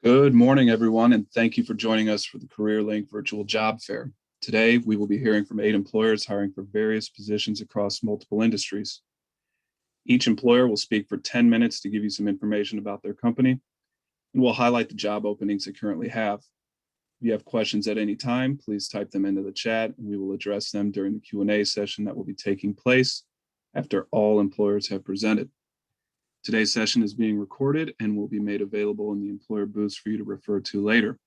Good morning, everyone, and thank you for joining us for the CareerLink Virtual Job Fair. Today, we will be hearing from 8 employers hiring for various positions across multiple industries. Each employer will speak for 10 minutes to give you some information about their company, and we'll highlight the job openings they currently have. If you have questions at any time, please type them into the chat, and we will address them during the Q&A session that will be taking place after all employers have presented. Today's session is being recorded and will be made available in the employer booths for you to refer to later.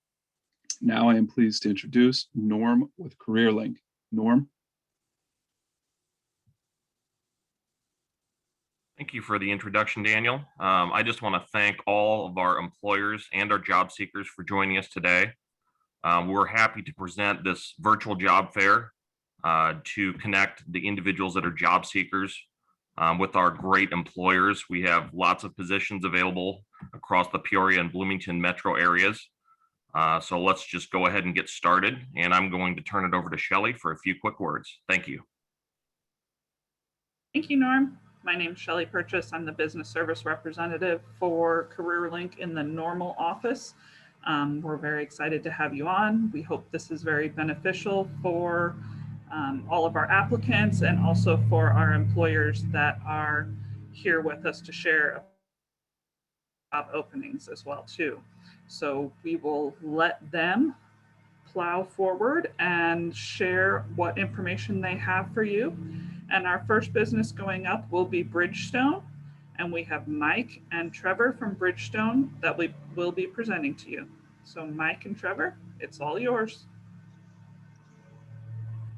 Now I am pleased to introduce Norm with CareerLink. Norm. Thank you for the introduction, Daniel. I just want to thank all of our employers and our job seekers for joining us today. We're happy to present this virtual job fair to connect the individuals that are job seekers with our great employers. We have lots of positions available across the Peoria and Bloomington metro areas. So let's just go ahead and get started. And I'm going to turn it over to Shelly for a few quick words. Thank you. Thank you, Norm. My name is Shelly Purchase. I'm the business service representative for CareerLink in the Normal office. We're very excited to have you on. We hope this is very beneficial for all of our applicants and also for our employers that are here with us to share job openings as well too. So we will let them plow forward and share what information they have for you. And our first business going up will be Bridgestone. And we have Mike and Trevor from Bridgestone that we will be presenting to you. So Mike and Trevor, it's all yours.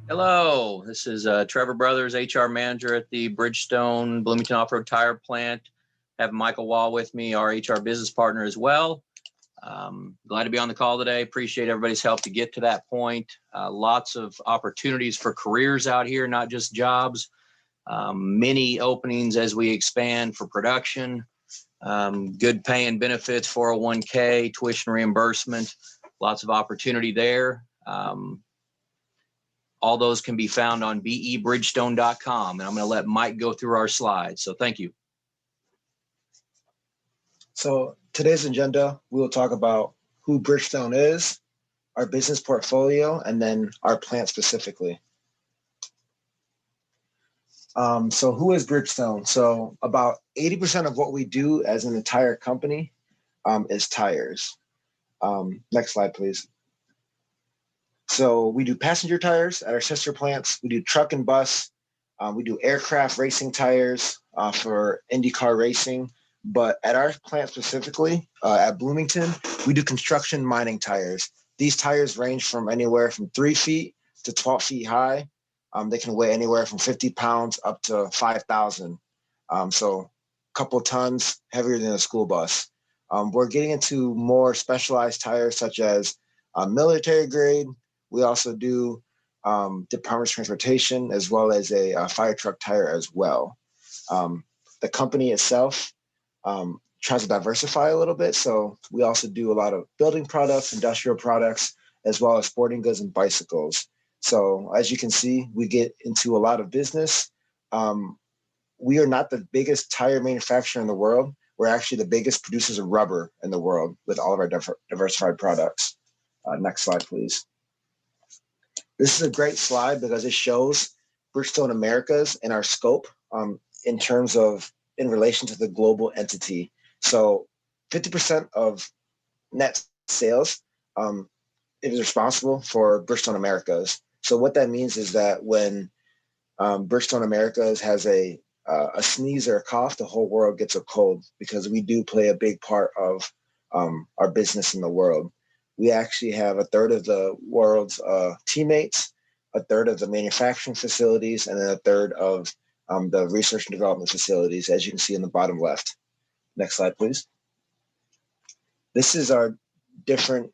Hello, this is Trevor Brothers, HR manager at the Bridgestone Bloomington Off-Road Tire Plant. I have Michael Wall with me, our HR business partner as well. Glad to be on the call today. Appreciate everybody's help to get to that point. Lots of opportunities for careers out here, not just jobs. Many openings as we expand for production. Good pay and benefits, 401k, tuition reimbursement. Lots of opportunity there. All those can be found on bebridgestone.com. And I'm going to let Mike go through our slides. So thank you. So today's agenda, we will talk about who Bridgestone is, our business portfolio, and then our plant specifically. So who is Bridgestone? So about 80% of what we do as an entire company is tires. Next slide, please. So we do passenger tires at our sister plants. We do truck and bus. We do aircraft racing tires for IndyCar racing. But at our plant specifically, at Bloomington, we do construction mining tires. These tires range from anywhere from 3 feet to 12 feet high. They can weigh anywhere from 50 pounds up to 5,000. So a couple tons heavier than a school bus. We're getting into more specialized tires such as military grade. We also do Department of Transportation as well as a fire truck tire as well. The company itself tries to diversify a little bit. So we also do a lot of building products, industrial products, as well as sporting goods and bicycles. So as you can see, we get into a lot of business. We are not the biggest tire manufacturer in the world. We're actually the biggest producers of rubber in the world with all of our diversified products. Next slide, please. This is a great slide because it shows Bridgestone Americas and our scope in terms of in relation to the global entity. So 50% of net sales is responsible for Bridgestone Americas. So what that means is that when Bridgestone Americas has a sneeze or a cough, the whole world gets a cold because we do play a big part of our business in the world. We actually have a third of the world's teammates, a third of the manufacturing facilities, and then a third of the research and development facilities, as you can see in the bottom left. Next slide, please. This is our different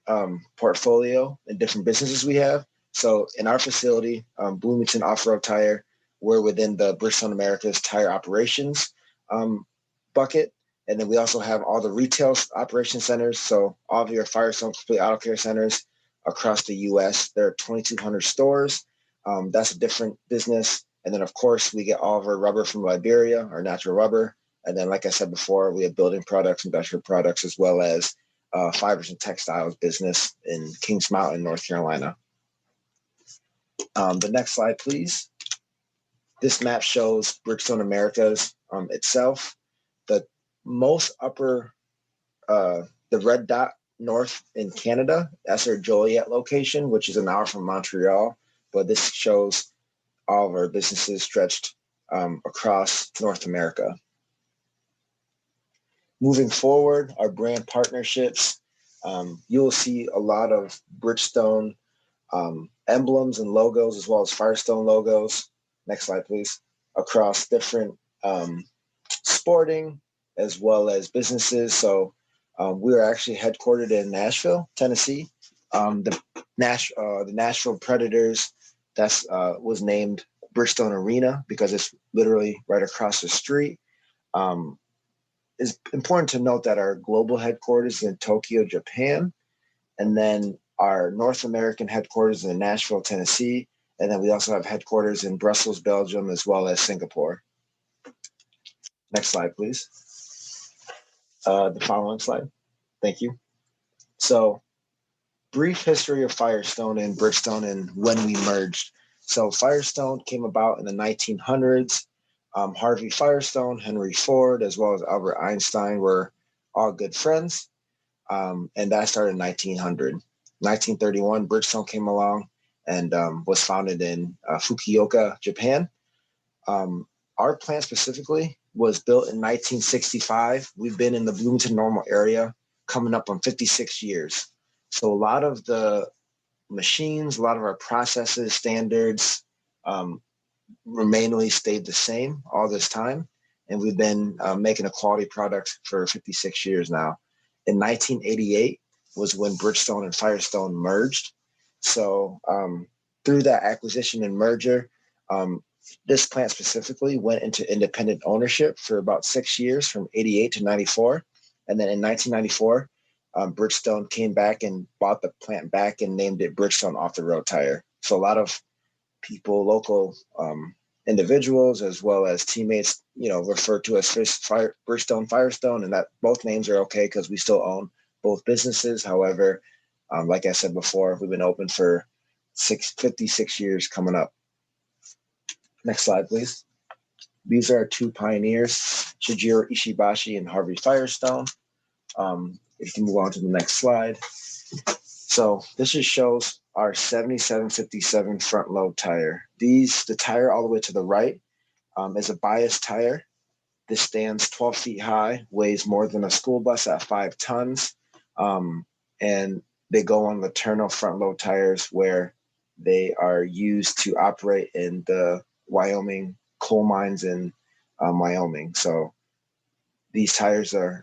portfolio and different businesses we have. So in our facility, Bloomington Off-Road Tire, we're within the Bridgestone Americas Tire Operations bucket. And then we also have all the retail operation centers. So all of your Firestone complete auto care centers across the US. There are 2,200 stores. That's a different business. And then of course we get all of our rubber from Liberia, our natural rubber. And then like I said before, we have building products, industrial products, as well as fibers and textiles business in Kings Mountain, North Carolina. The next slide, please. This map shows Brickstone Americas itself. The most upper, the red dot north in Canada, that's our Joliet location, which is an hour from Montreal. But this shows all of our businesses stretched across North America. Moving forward, our brand partnerships, you'll see a lot of Bridgestone emblems and logos, as well as Firestone logos. Next slide, please. Across different sporting as well as businesses. So we are actually headquartered in Nashville, Tennessee. The Nashville Predators, that's was named Bridgestone Arena because it's literally right across the street. It's important to note that our global headquarters is in Tokyo, Japan, and then our North American headquarters is in Nashville, Tennessee, and then we also have headquarters in Brussels, Belgium, as well as Singapore. Next slide, please. The following slide. Thank you. So, brief history of Firestone and Brickstone and when we merged. So Firestone came about in the 1900s. Harvey Firestone, Henry Ford, as well as Albert Einstein were all good friends. And that started in 1900. 1931, Bridgestone came along and was founded in Fukuoka, Japan. Our plant specifically was built in 1965. We've been in the Bloomington-Normal area coming up on 56 years. So a lot of the machines, a lot of our processes, standards, remainly stayed the same all this time. And we've been making a quality product for 56 years now. In 1988 was when Bridgestone and Firestone merged. So through that acquisition and merger, this plant specifically went into independent ownership for about 6 years, from 88 to 94. And then in 1994, Bridgestone came back and bought the plant back and named it Bridgestone Off the Road Tire. So a lot of people, local individuals, as well as teammates, refer to us as Bridgestone, Firestone, and that both names are okay because we still own both businesses. However, like I said before, we've been open for 56 years coming up. Next slide, please. These are our two pioneers, Shijiro Ishibashi and Harvey Firestone. If you can move on to the next slide. So this just shows our 7757 front load tire. The tire all the way to the right is a bias tire. This stands 12 feet high, weighs more than a school bus at 5 tons. And they go on maternal front load tires where they are used to operate in the Wyoming coal mines in Wyoming. So these tires are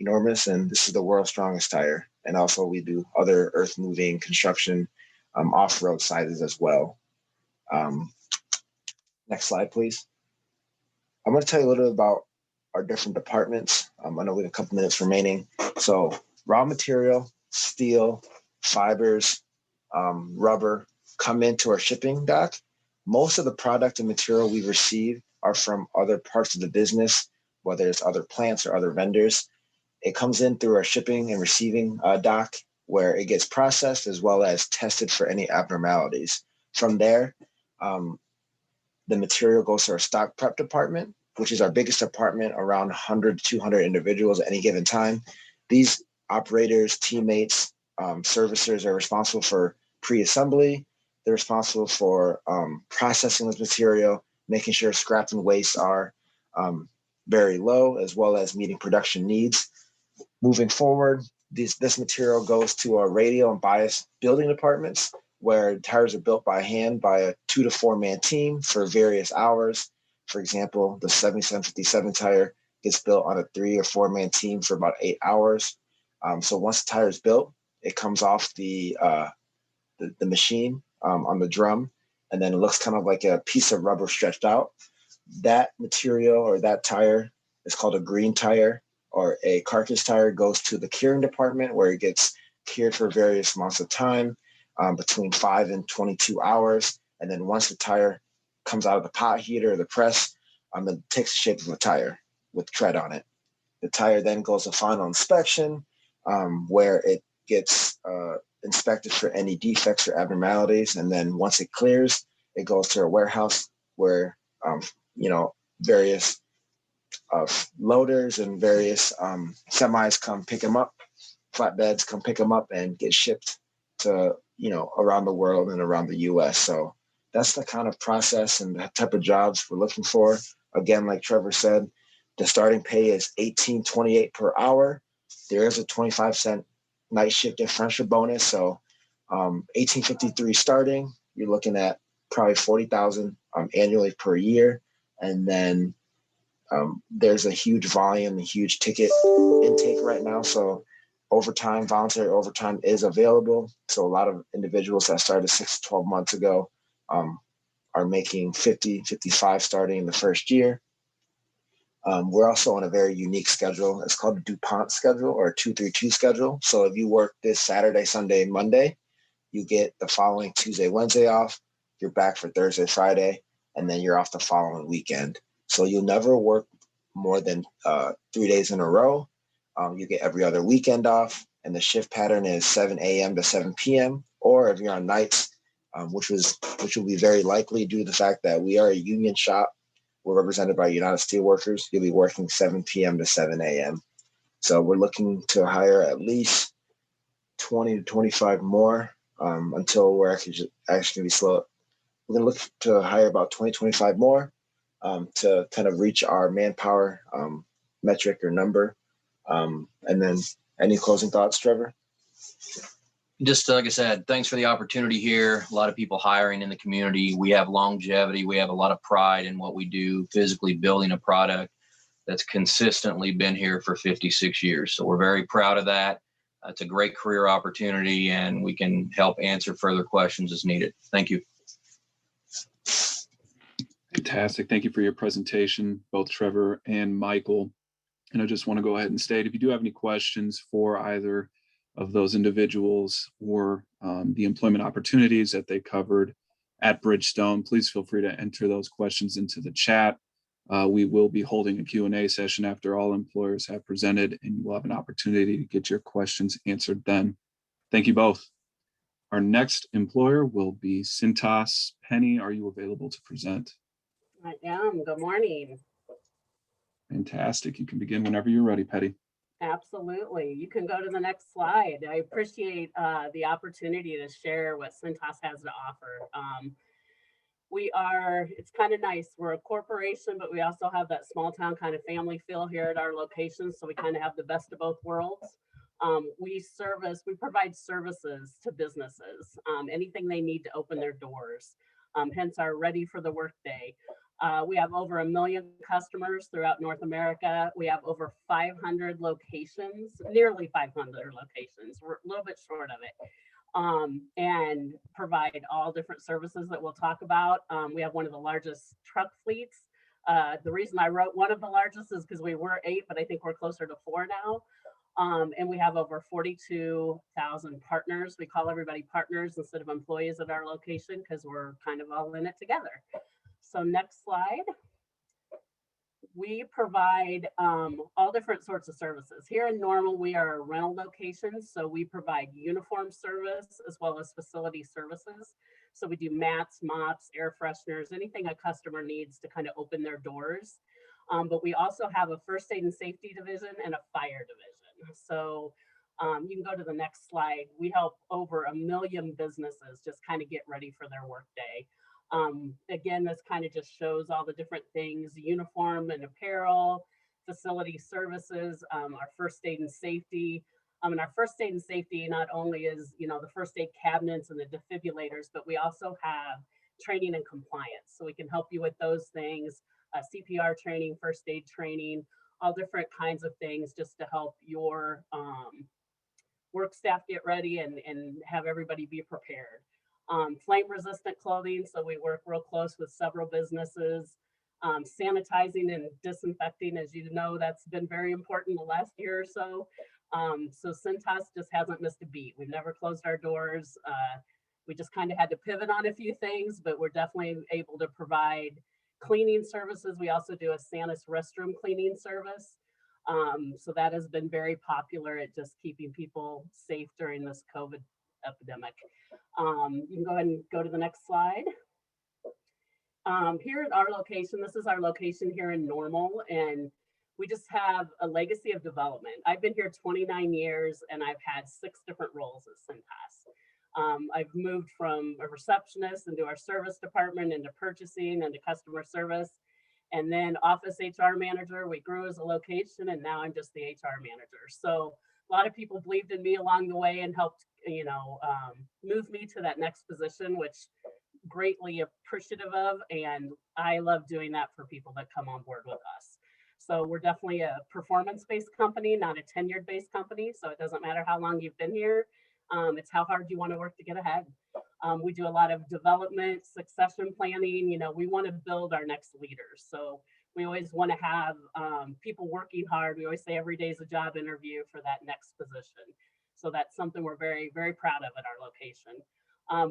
enormous, and this is the world's strongest tire. And also we do other earth moving construction off-road sizes as well. Next slide, please. I'm going to tell you a little bit about our different departments. I know we have a couple minutes remaining. So raw material, steel, fibers, rubber come into our shipping dock. Most of the product and material we receive are from other parts of the business, whether it's other plants or other vendors. It comes in through our shipping and receiving dock, where it gets processed as well as tested for any abnormalities. From there, the material goes to our stock prep department, which is our biggest department, around 100 to 200 individuals at any given time. These operators, teammates, servicers are responsible for pre-assembly. They're responsible for processing this material, making sure scrap and waste are very low, as well as meeting production needs. Moving forward, this material goes to our radial and bias building departments, where tires are built by hand by a 2 to 4 man team for various hours. For example, the 7757 tire gets built on a 3 or 4 man team for about 8 hours. So once the tire is built, it comes off the machine on the drum, and then it looks kind of like a piece of rubber stretched out. That material or that tire is called a green tire, or a carcass tire goes to the curing department, where it gets cured for various amounts of time, between 5 and 22 hours. And then once the tire comes out of the pot heater or the press, it takes the shape of a tire with tread on it. The tire then goes to final inspection, where it gets inspected for any defects or abnormalities. And then once it clears, it goes to a warehouse where, various loaders and various semis come pick them up, flatbeds come pick them up and get shipped to, around the world and around the US. So that's the kind of process and the type of jobs we're looking for. Again, like Trevor said, the starting pay is $18.28 per hour. There is a 25-cent night shift differential bonus. So $18.53 starting, you're looking at probably $40,000 annually per year. And then there's a huge volume, a huge ticket intake right now. So overtime, voluntary overtime is available. So a lot of individuals that started 6 to 12 months ago are making 50, 55 starting in the first year. We're also on a very unique schedule. It's called the Dupont Schedule or 2-3-2 schedule. So if you work this Saturday, Sunday, Monday, you get the following Tuesday, Wednesday off. You're back for Thursday, Friday, and then you're off the following weekend. So you'll never work more than 3 days in a row. You get every other weekend off, and the shift pattern is 7 a.m. to 7 p.m. Or if you're on nights, which will be very likely due to the fact that we are a union shop. We're represented by United Steelworkers. You'll be working 7 p.m. to 7 a.m. So we're looking to hire at least 20 to 25 more until we're actually going to be slow. We're going to look to hire about 20, 25 more to kind of reach our manpower metric or number. And then any closing thoughts, Trevor? Just like I said, thanks for the opportunity here. A lot of people hiring in the community. We have longevity. We have a lot of pride in what we do, physically building a product that's consistently been here for 56 years. So we're very proud of that. It's a great career opportunity, and we can help answer further questions as needed. Thank you. Fantastic. Thank you for your presentation, both Trevor and Michael. And I just want to go ahead and state, if you do have any questions for either of those individuals or the employment opportunities that they covered at Bridgestone, please feel free to enter those questions into the chat. We will be holding a Q&A session after all employers have presented, and you will have an opportunity to get your questions answered then. Thank you both. Our next employer will be Cintas. Penny, are you available to present? I am. Good morning. Fantastic. You can begin whenever you're ready, Petty. Absolutely. You can go to the next slide. I appreciate the opportunity to share what Syntas has to offer. It's kind of nice. We're a corporation, but we also have that small town kind of family feel here at our location. So we kind of have the best of both worlds. We provide services to businesses, anything they need to open their doors, hence our ready for the workday. We have over 1 million customers throughout North America. We have over 500 locations, nearly 500 locations. We're a little bit short of it, and provide all different services that we'll talk about. We have one of the largest truck fleets. The reason I wrote one of the largest is because we were 8, but I think we're closer to 4 now. And we have over 42,000 partners. We call everybody partners instead of employees at our location because we're kind of all in it together. So next slide. We provide all different sorts of services. Here in Normal, we are a rental location, so we provide uniform service as well as facility services. So we do mats, mops, air fresheners, anything a customer needs to kind of open their doors. But we also have a first aid and safety division and a fire division. So you can go to the next slide. We help over 1 million businesses just kind of get ready for their workday. Again, this kind of just shows all the different things: uniform and apparel, facility services, our first aid and safety. And our first aid and safety not only is, the first aid cabinets and the defibrillators, but we also have training and compliance. So we can help you with those things, CPR training, first aid training, all different kinds of things just to help your work staff get ready and have everybody be prepared. Flame resistant clothing. So we work real close with several businesses. Sanitizing and disinfecting, as you know, that's been very important the last year or so. So Syntas just hasn't missed a beat. We've never closed our doors. We just kind of had to pivot on a few things, but we're definitely able to provide cleaning services. We also do a Syntas restroom cleaning service. So that has been very popular at just keeping people safe during this COVID epidemic. You can go ahead and go to the next slide. Here at our location, this is our location here in Normal, and we just have a legacy of development. I've been here 29 years and I've had 6 different roles at Cintas. I've moved from a receptionist into our service department, into purchasing, into customer service, and then office HR manager. We grew as a location, and now I'm just the HR manager. So a lot of people believed in me along the way and helped, move me to that next position, which greatly appreciative of, and I love doing that for people that come on board with us. So we're definitely a performance-based company, not a tenured-based company. So it doesn't matter how long you've been here. It's how hard you want to work to get ahead. We do a lot of development, succession planning. We want to build our next leaders. So we always want to have people working hard. We always say every day is a job interview for that next position. So that's something we're very, very proud of at our location.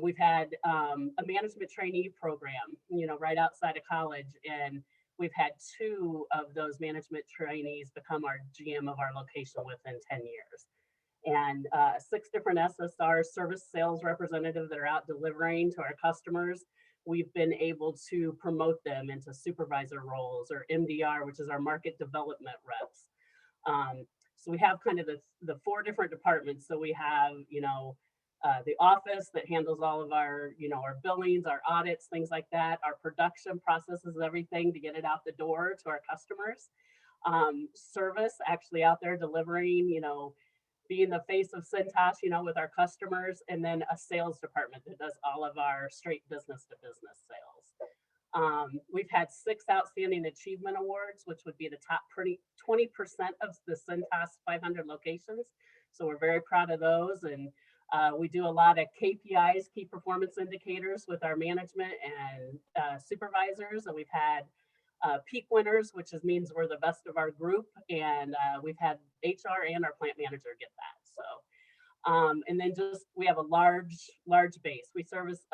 We've had a management trainee program, right outside of college, and we've had 2 of those management trainees become our GM of our location within 10 years. And 6 different SSR service sales representatives that are out delivering to our customers. We've been able to promote them into supervisor roles, or MDR, which is our market development reps. So we have kind of the 4 different departments. So we have, the office that handles all of our, our billings, our audits, things like that. Our production processes everything to get it out the door to our customers. Service, actually out there delivering, being the face of Syntas, with our customers, and then a sales department that does all of our straight business to business sales. We've had 6 outstanding achievement awards, which would be the top 20% of the Syntas 500 locations. So we're very proud of those. And we do a lot of KPIs, key performance indicators, with our management and supervisors. And we've had peak winners, which means we're the best of our group. And we've had HR and our plant manager get that. So, and then we have a large base. We service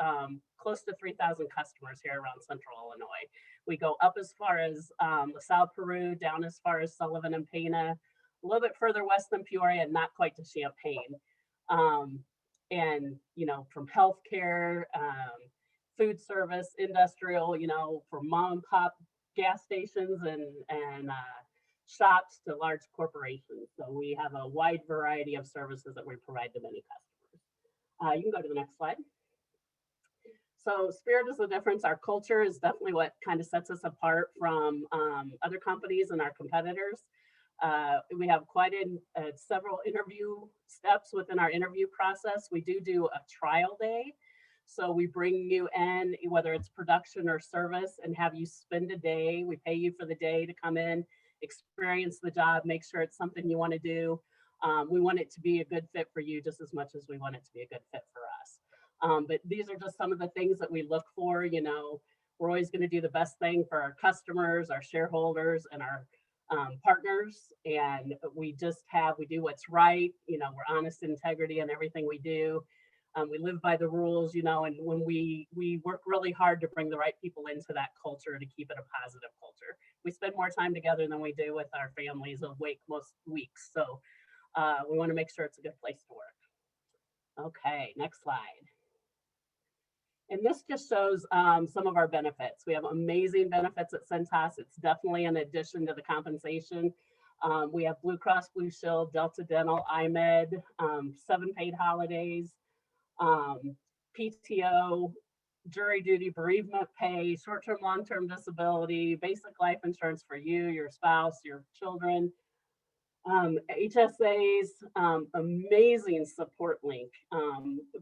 close to 3,000 customers here around Central Illinois. We go up as far as LaSalle, Peru, down as far as Sullivan and Pana, a little bit further west than Peoria, and not quite to Champaign. And, from healthcare, food service, industrial, from mom and pop gas stations and shops to large corporations. So we have a wide variety of services that we provide to many customers. You can go to the next slide. So spirit is the difference. Our culture is definitely what kind of sets us apart from other companies and our competitors. We have quite several interview steps within our interview process. We do a trial day. So we bring you in, whether it's production or service, and have you spend a day. We pay you for the day to come in, experience the job, make sure it's something you want to do. We want it to be a good fit for you just as much as we want it to be a good fit for us. But these are just some of the things that we look for. We're always going to do the best thing for our customers, our shareholders, and our partners. And we do what's right. We're honest, integrity in everything we do. We live by the rules, and when we work really hard to bring the right people into that culture to keep it a positive culture. We spend more time together than we do with our families awake most weeks. So we want to make sure it's a good place to work. Okay, next slide. And this just shows some of our benefits. We have amazing benefits at Cintas. It's definitely in addition to the compensation. We have Blue Cross Blue Shield, Delta Dental, IMED, 7 paid holidays, PTO, jury duty, bereavement pay, short-term, long-term disability, basic life insurance for you, your spouse, your children, HSAs, amazing support link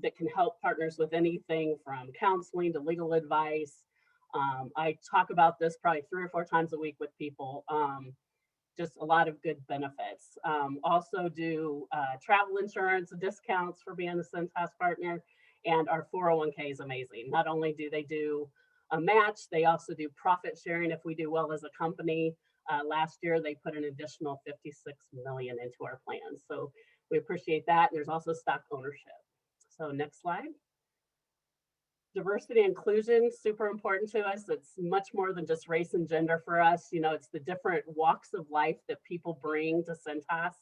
that can help partners with anything from counseling to legal advice. I talk about this probably 3 or 4 times a week with people. Just a lot of good benefits. Also do travel insurance discounts for being a Cintas partner, and our 401k is amazing. Not only do they do a match, they also do profit sharing if we do well as a company. Last year, they put an additional $56 million into our plans. So we appreciate that. There's also stock ownership. So next slide. Diversity inclusion, super important to us. It's much more than just race and gender for us. You know, it's the different walks of life that people bring to Cintas.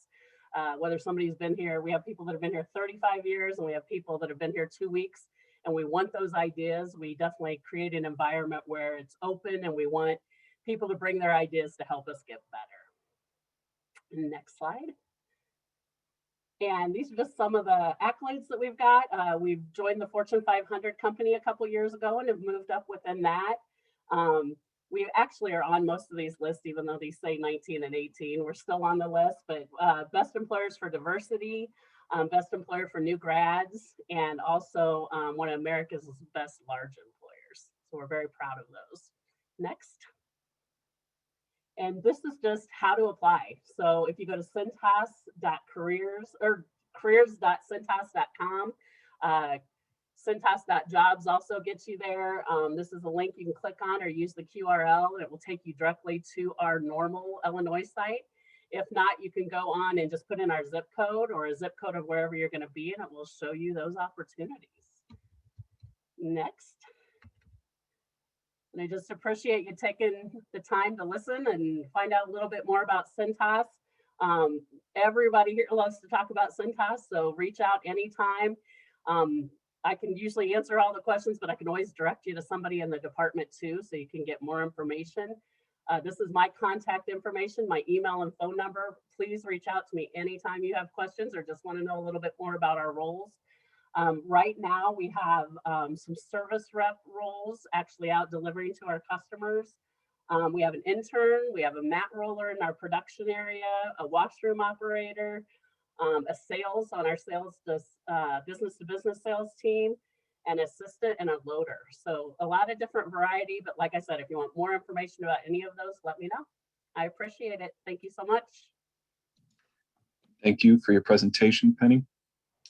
Whether somebody's been here, we have people that have been here 35 years and we have people that have been here 2 weeks, and we want those ideas. We definitely create an environment where it's open and we want people to bring their ideas to help us get better. Next slide. And these are just some of the accolades that we've got. We've joined the Fortune 500 company a couple years ago and have moved up within that. We actually are on most of these lists, even though these say 19 and 18, we're still on the list, but best employers for diversity, best employer for new grads, and also one of America's best large employers. So we're very proud of those. Next. And this is just how to apply. So if you go to cintas.careers or careers.cintas.com, Cintas.jobs also gets you there. This is a link you can click on or use the QRL, and it will take you directly to our normal Illinois site. If not, you can go on and just put in our zip code or a zip code of wherever you're going to be, and it will show you those opportunities. Next. And I just appreciate you taking the time to listen and find out a little bit more about Cintas. Everybody here loves to talk about Cintas, so reach out anytime. I can usually answer all the questions, but I can always direct you to somebody in the department too, so you can get more information. This is my contact information, my email and phone number. Please reach out to me anytime you have questions or just want to know a little bit more about our roles. Right now, we have some service rep roles actually out delivering to our customers. We have an intern, we have a mat roller in our production area, a washroom operator, a sales on our sales business-to-business sales team, an assistant, and a loader. So a lot of different variety, but like I said, if you want more information about any of those, let me know. I appreciate it. Thank you so much. Thank you for your presentation, Penny.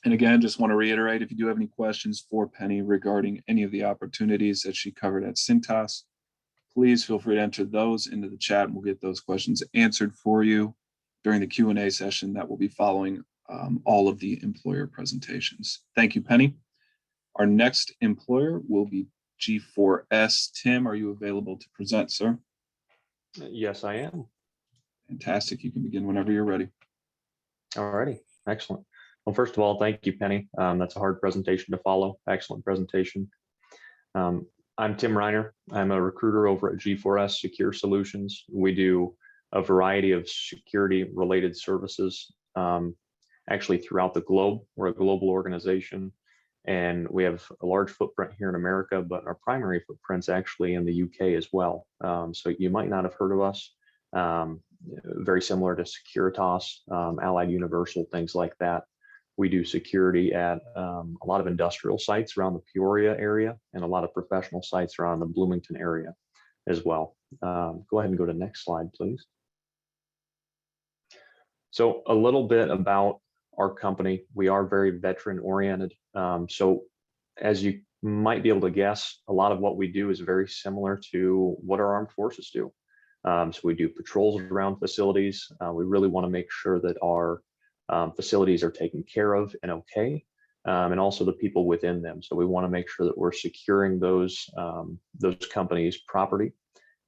And again, just want to reiterate, if you do have any questions for Penny regarding any of the opportunities that she covered at Cintas, please feel free to enter those into the chat and we'll get those questions answered for you during the Q&A session that will be following all of the employer presentations. Thank you, Penny. Our next employer will be G4S. Tim, are you available to present, sir? Yes, I am. Fantastic. You can begin whenever you're ready. All righty. Excellent. Well, first of all, thank you, Penny. That's a hard presentation to follow. Excellent presentation. I'm Tim Reiner. I'm a recruiter over at G4S Secure Solutions. We do a variety of security-related services actually throughout the globe. We're a global organization, and we have a large footprint here in America, but our primary footprint's actually in the UK as well. So you might not have heard of us. Very similar to Securitas, Allied Universal, things like that. We do security at a lot of industrial sites around the Peoria area and a lot of professional sites around the Bloomington area as well. Go ahead and go to the next slide, please. So a little bit about our company. We are very veteran oriented. So as you might be able to guess, a lot of what we do is very similar to what our armed forces do. So we do patrols around facilities. We really want to make sure that our facilities are taken care of and okay, and also the people within them. So we want to make sure that we're securing those companies' property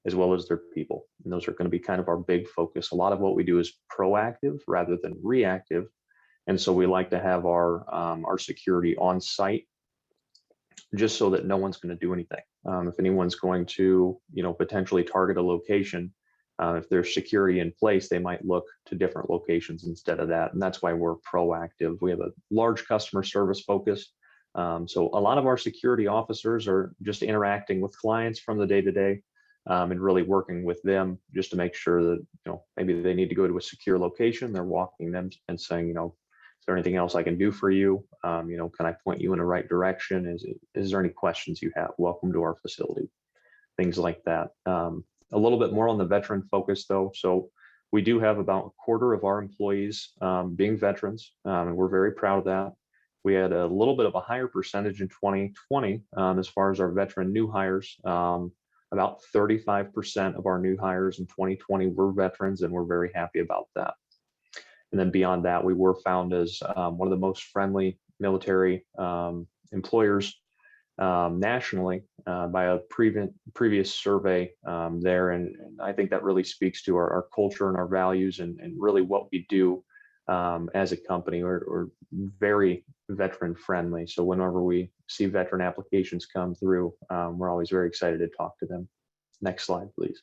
as well as their people. And those are going to be kind of our big focus. A lot of what we do is proactive rather than reactive. And so we like to have our security on site just so that no one's going to do anything. If anyone's going to, potentially target a location, if there's security in place, they might look to different locations instead of that. And that's why we're proactive. We have a large customer service focus. So a lot of our security officers are just interacting with clients from the day to day and really working with them just to make sure that, maybe they need to go to a secure location. They're walking them and saying, is there anything else I can do for you? Can I point you in the right direction? Is there any questions you have? Welcome to our facility. Things like that. A little bit more on the veteran focus though. So we do have about a quarter of our employees being veterans, and we're very proud of that. We had a little bit of a higher percentage in 2020 as far as our veteran new hires. About 35% of our new hires in 2020 were veterans, and we're very happy about that. And then beyond that, we were found as one of the most friendly military employers nationally by a previous survey there. And I think that really speaks to our culture and our values and really what we do as a company. We're very veteran friendly. So whenever we see veteran applications come through, we're always very excited to talk to them. Next slide, please.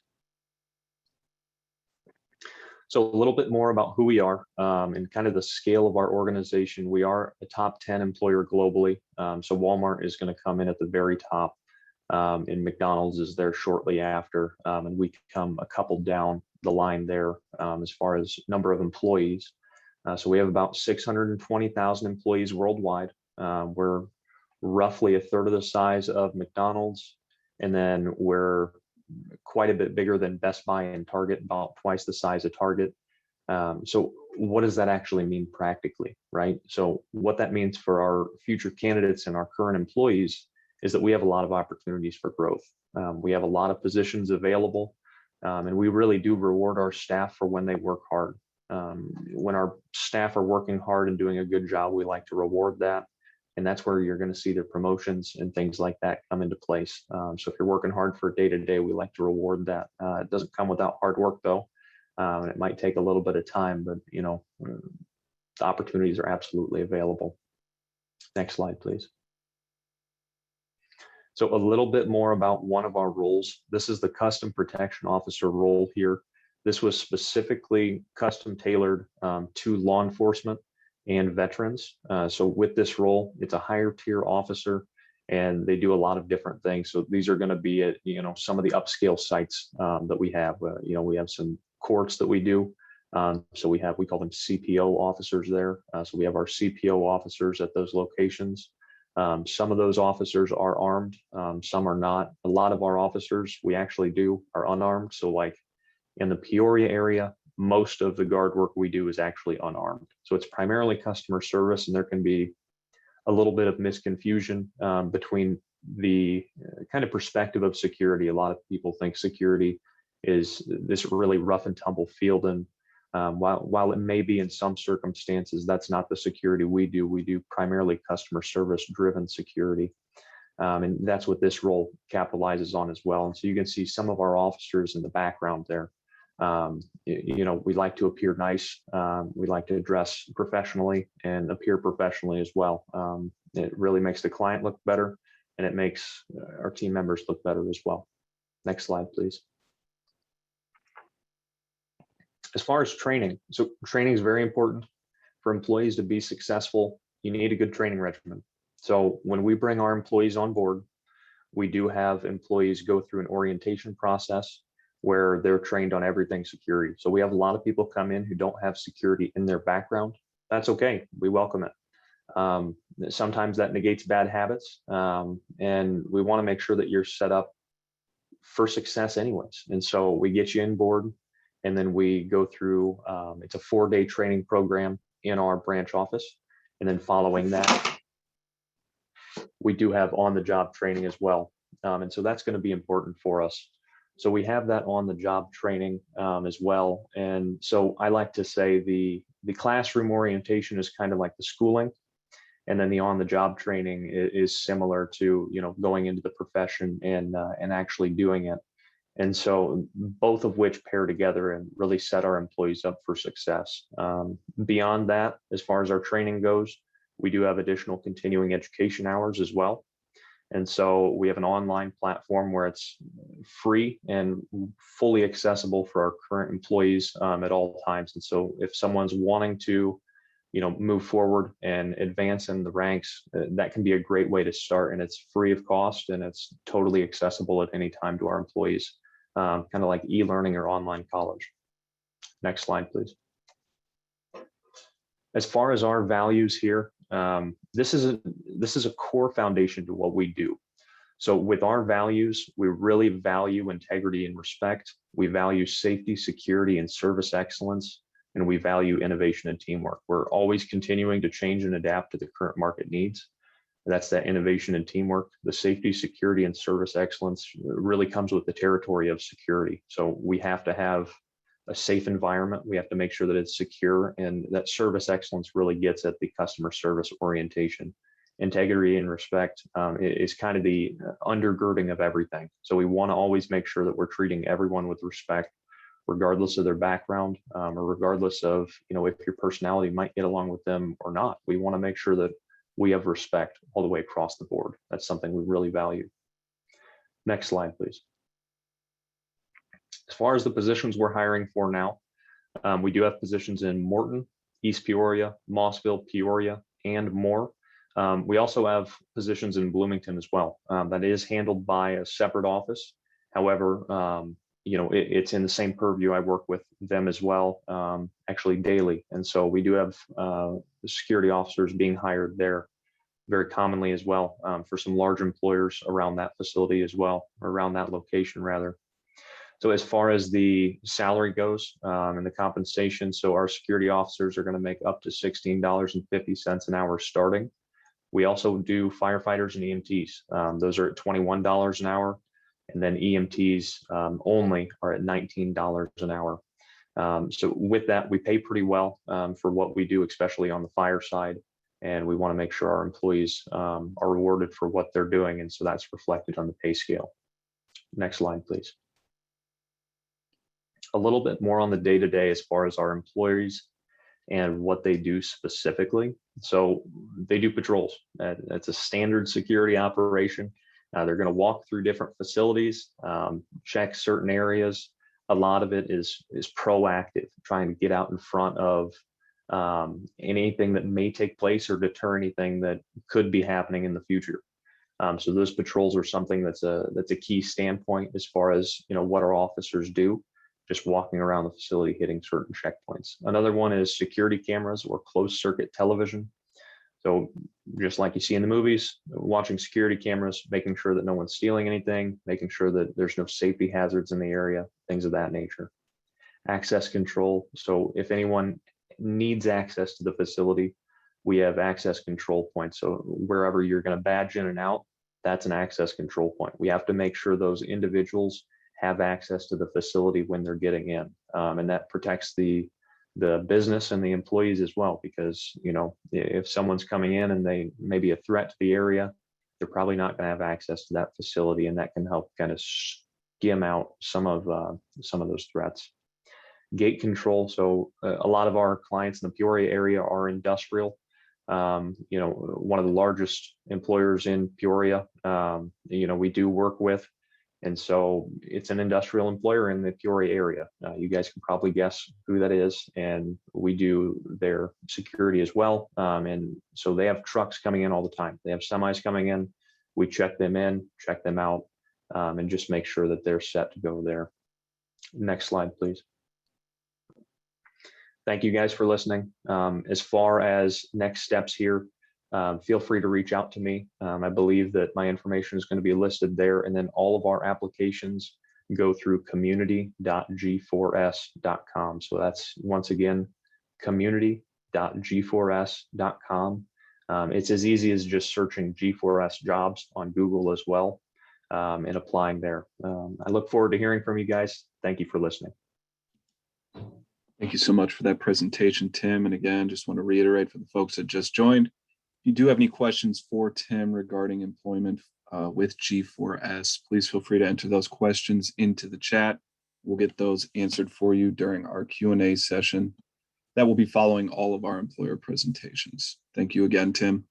So a little bit more about who we are and kind of the scale of our organization. We are a top 10 employer globally. So Walmart is going to come in at the very top, and McDonald's is there shortly after. And we come a couple down the line there as far as number of employees. So we have about 620,000 employees worldwide. We're roughly a third of the size of McDonald's, and then we're quite a bit bigger than Best Buy and Target, about twice the size of Target. So what does that actually mean practically, right? So what that means for our future candidates and our current employees is that we have a lot of opportunities for growth. We have a lot of positions available, and we really do reward our staff for when they work hard. When our staff are working hard and doing a good job, we like to reward that. And that's where you're going to see their promotions and things like that come into place. So if you're working hard for day to day, we like to reward that. It doesn't come without hard work though. And it might take a little bit of time, but you know, the opportunities are absolutely available. Next slide, please. So a little bit more about one of our roles. This is the Custom Protection Officer role here. This was specifically custom tailored to law enforcement and veterans. So with this role, it's a higher tier officer, and they do a lot of different things. So these are going to be at, you know, some of the upscale sites that we have. You know, we have some courts that we do. So we call them CPO officers there. So we have our CPO officers at those locations. Some of those officers are armed, some are not. A lot of our officers we actually are unarmed. So like in the Peoria area, most of the guard work we do is actually unarmed. So it's primarily customer service, and there can be a little bit of misconfusion between the kind of perspective of security. A lot of people think security is this really rough and tumble field, and while it may be in some circumstances, that's not the security we do. We do primarily customer service driven security. And that's what this role capitalizes on as well. And so you can see some of our officers in the background there. You know, we like to appear nice. We like to dress professionally and appear professionally as well. It really makes the client look better, and it makes our team members look better as well. Next slide, please. As far as training, so training is very important for employees to be successful. You need a good training regimen. So when we bring our employees on board, we do have employees go through an orientation process where they're trained on everything security. So we have a lot of people come in who don't have security in their background. That's okay. We welcome it. Sometimes that negates bad habits, and we want to make sure that you're set up for success anyways. And so we get you in board, and then we go through, it's a 4-day training program in our branch office. And then following that, we do have on-the-job training as well. And so that's going to be important for us. So we have that on-the-job training as well. And so I like to say the classroom orientation is kind of like the schooling, and then the on-the-job training is similar to, you know, going into the profession and actually doing it. And so both of which pair together and really set our employees up for success. Beyond that, as far as our training goes, we do have additional continuing education hours as well. And so we have an online platform where it's free and fully accessible for our current employees at all times. And so if someone's wanting to, you know, move forward and advance in the ranks, that can be a great way to start. And it's free of cost, and it's totally accessible at any time to our employees, kind of like e-learning or online college. Next slide, please. As far as our values here, this is a core foundation to what we do. So with our values, we really value integrity and respect. We value safety, security, and service excellence, and we value innovation and teamwork. We're always continuing to change and adapt to the current market needs. That's that innovation and teamwork. The safety, security, and service excellence really comes with the territory of security. So we have to have a safe environment. We have to make sure that it's secure, and that service excellence really gets at the customer service orientation. integrity and respect is kind of the undergirding of everything. So we want to always make sure that we're treating everyone with respect, regardless of their background, or regardless of, if your personality might get along with them or not. We want to make sure that we have respect all the way across the board. That's something we really value. Next slide, please. As far as the positions we're hiring for now, we do have positions in Morton, East Peoria, Mossville, Peoria, and more. We also have positions in Bloomington as well. That is handled by a separate office. However, it's in the same purview. I work with them as well, actually daily. And so we do have security officers being hired there very commonly as well, for some large employers around that facility as well, or around that location rather. So as far as the salary goes, and the compensation, so our security officers are going to make up to $16.50 an hour starting. We also do firefighters and EMTs. Those are at $21 an hour. And then EMTs only are at $19 an hour. So with that, we pay pretty well for what we do, especially on the fire side. And we want to make sure our employees are rewarded for what they're doing. And so that's reflected on the pay scale. Next slide, please. A little bit more on the day-to-day as far as our employees and what they do specifically. So they do patrols. That's a standard security operation. They're going to walk through different facilities, check certain areas. A lot of it is proactive, trying to get out in front of anything that may take place or deter anything that could be happening in the future. So those patrols are something that's a key standpoint as far as what our officers do, just walking around the facility hitting certain checkpoints. Another one is security cameras or closed circuit television. So just like you see in the movies, watching security cameras, making sure that no one's stealing anything, making sure that there's no safety hazards in the area, things of that nature. Access control. So if anyone needs access to the facility, we have access control points. So wherever you're going to badge in and out, that's an access control point. We have to make sure those individuals have access to the facility when they're getting in. And that protects the business and the employees as well, because if someone's coming in and they may be a threat to the area, they're probably not going to have access to that facility, and that can help kind of skim out some of those threats. Gate control. So a lot of our clients in the Peoria area are industrial. One of the largest employers in Peoria, we do work with. And so it's an industrial employer in the Peoria area. You guys can probably guess who that is. And we do their security as well. And so they have trucks coming in all the time. They have semis coming in. We check them in, check them out, and just make sure that they're set to go there. Next slide, please. Thank you guys for listening. As far as next steps here, feel free to reach out to me. I believe that my information is going to be listed there, and then all of our applications go through community.g4s.com. So that's, once again, community.g4s.com. It's as easy as just searching G4S jobs on Google as well, and applying there. I look forward to hearing from you guys. Thank you for listening. Thank you so much for that presentation, Tim. And again, just want to reiterate for the folks that just joined, if you do have any questions for Tim regarding employment with G4S, please feel free to enter those questions into the chat. We'll get those answered for you during our Q&A session that will be following all of our employer presentations. Thank you again, Tim.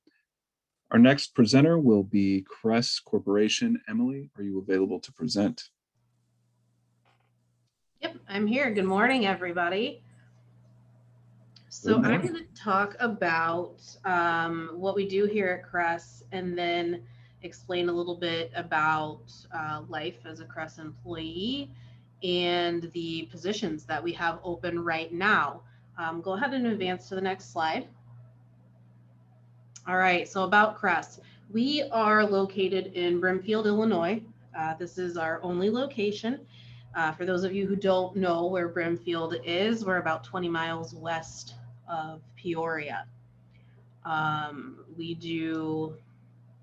Our next presenter will be Kress Corporation. Emily, are you available to present? Yep, I'm here. Good morning, everybody. So I'm going to talk about what we do here at Kress, and then explain a little bit about life as a Kress employee and the positions that we have open right now. Go ahead and advance to the next slide. All right, so about Kress. We are located in Brimfield, Illinois. This is our only location. For those of you who don't know where Brimfield is, we're about 20 miles west of Peoria. We do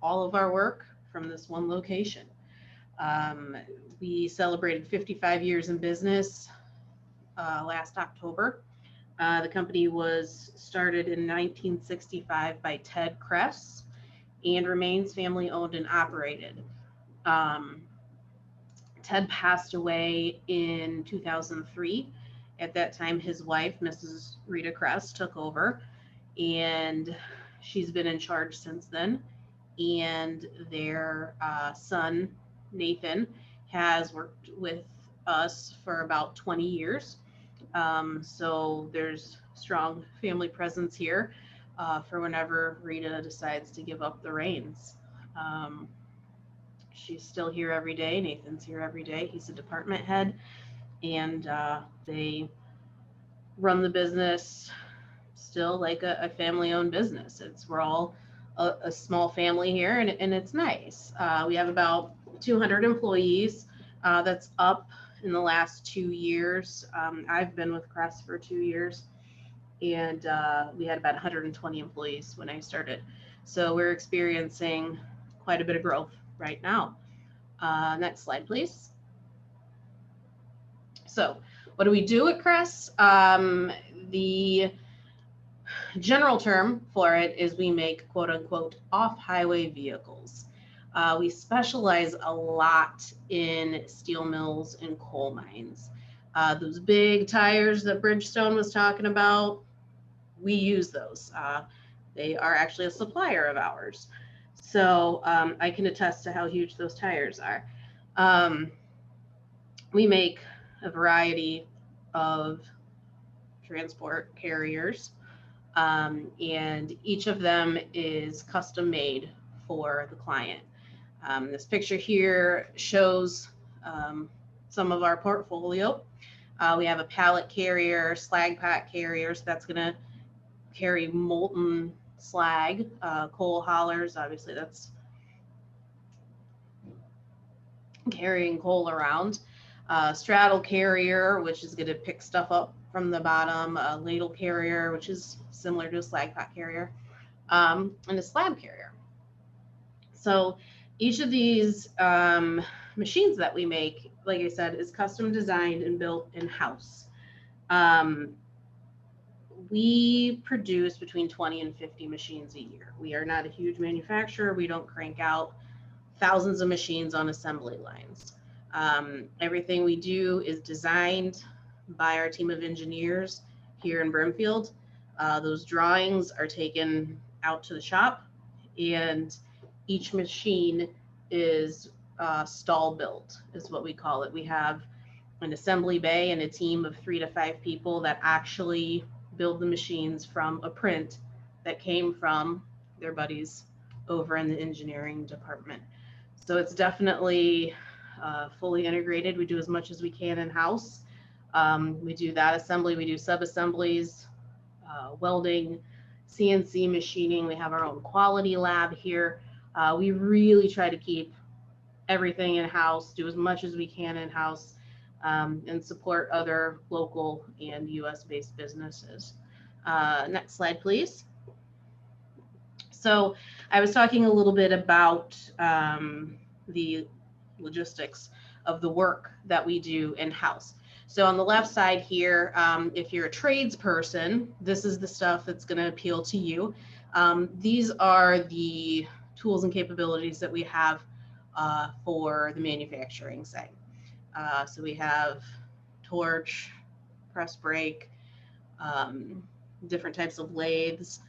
all of our work from this one location. We celebrated 55 years in business last October. The company was started in 1965 by Ted Kress, and remains family owned and operated. Ted passed away in 2003. At that time, his wife, Mrs. Rita Kress, took over, and she's been in charge since then. And their son, Nathan, has worked with us for about 20 years. So there's strong family presence here for whenever Rita decides to give up the reins. She's still here every day. Nathan's here every day. He's a department head, and they run the business still like a family-owned business. We're all a small family here, and it's nice. We have about 200 employees. That's up in the last 2 years. I've been with Cress for 2 years, and we had about 120 employees when I started. So we're experiencing quite a bit of growth right now. Next slide, please. So what do we do at Cress? The general term for it is we make quote unquote off-highway vehicles. We specialize a lot in steel mills and coal mines. Those big tires that Bridgestone was talking about, we use those. They are actually a supplier of ours. So I can attest to how huge those tires are. We make a variety of transport carriers, and each of them is custom made for the client. This picture here shows some of our portfolio. We have a pallet carrier, slag pack carrier, so that's going to carry molten slag, coal haulers, obviously that's carrying coal around. Straddle carrier, which is going to pick stuff up from the bottom, a ladle carrier, which is similar to a slag pack carrier, and a slab carrier. So each of these machines that we make, like I said, is custom designed and built in-house. We produce between 20 and 50 machines a year. We are not a huge manufacturer. We don't crank out thousands of machines on assembly lines. Everything we do is designed by our team of engineers here in Brimfield. Those drawings are taken out to the shop, and each machine is stall built, is what we call it. We have an assembly bay and a team of 3 to 5 people that actually build the machines from a print that came from their buddies over in the engineering department. So it's definitely fully integrated. We do as much as we can in-house. We do that assembly, we do sub-assemblies, welding, CNC machining. We have our own quality lab here. We really try to keep everything in-house, do as much as we can in-house, and support other local and US-based businesses. Next slide, please. So I was talking a little bit about the logistics of the work that we do in-house. So on the left side here, if you're a tradesperson, this is the stuff that's going to appeal to you. These are the tools and capabilities that we have for the manufacturing side. So we have torch, press brake, different types of lathes.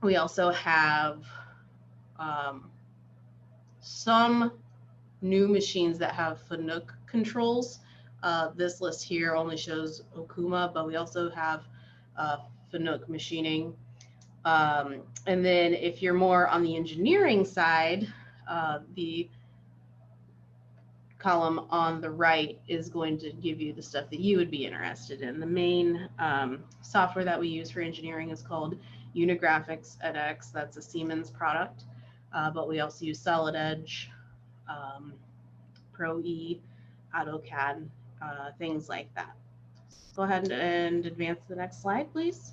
We also have some new machines that have Fanuc controls. This list here only shows Okuma, but we also have Fanuc machining. And then if you're more on the engineering side, the column on the right is going to give you the stuff that you would be interested in. The main software that we use for engineering is called Unigraphics edX. That's a Siemens product, but we also use Solid Edge, Pro-E, AutoCAD, things like that. Go ahead and advance to the next slide, please.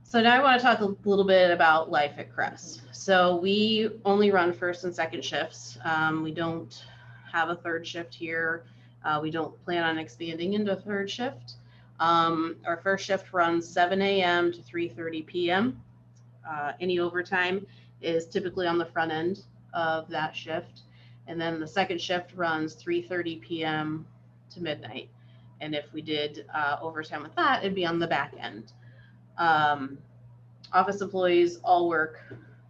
So now I want to talk a little bit about life at Cress. So we only run first and second shifts. We don't have a third shift here. We don't plan on expanding into a third shift. Our first shift runs 7 a.m. to 3:30 p.m. Any overtime is typically on the front end of that shift. And then the second shift runs 3:30 p.m. to midnight. And if we did overtime with that, it'd be on the back end. Office employees all work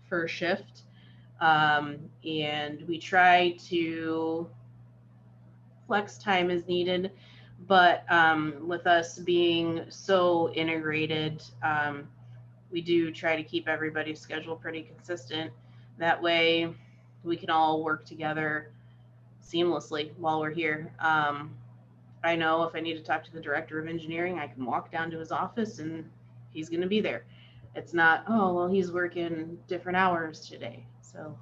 first shift. And we try to flex time as needed. But with us being so integrated, we do try to keep everybody's schedule pretty consistent. That way we can all work together seamlessly while we're here. I know if I need to talk to the director of engineering, I can walk down to his office and he's going to be there. It's not, oh, well, he's working different hours today. So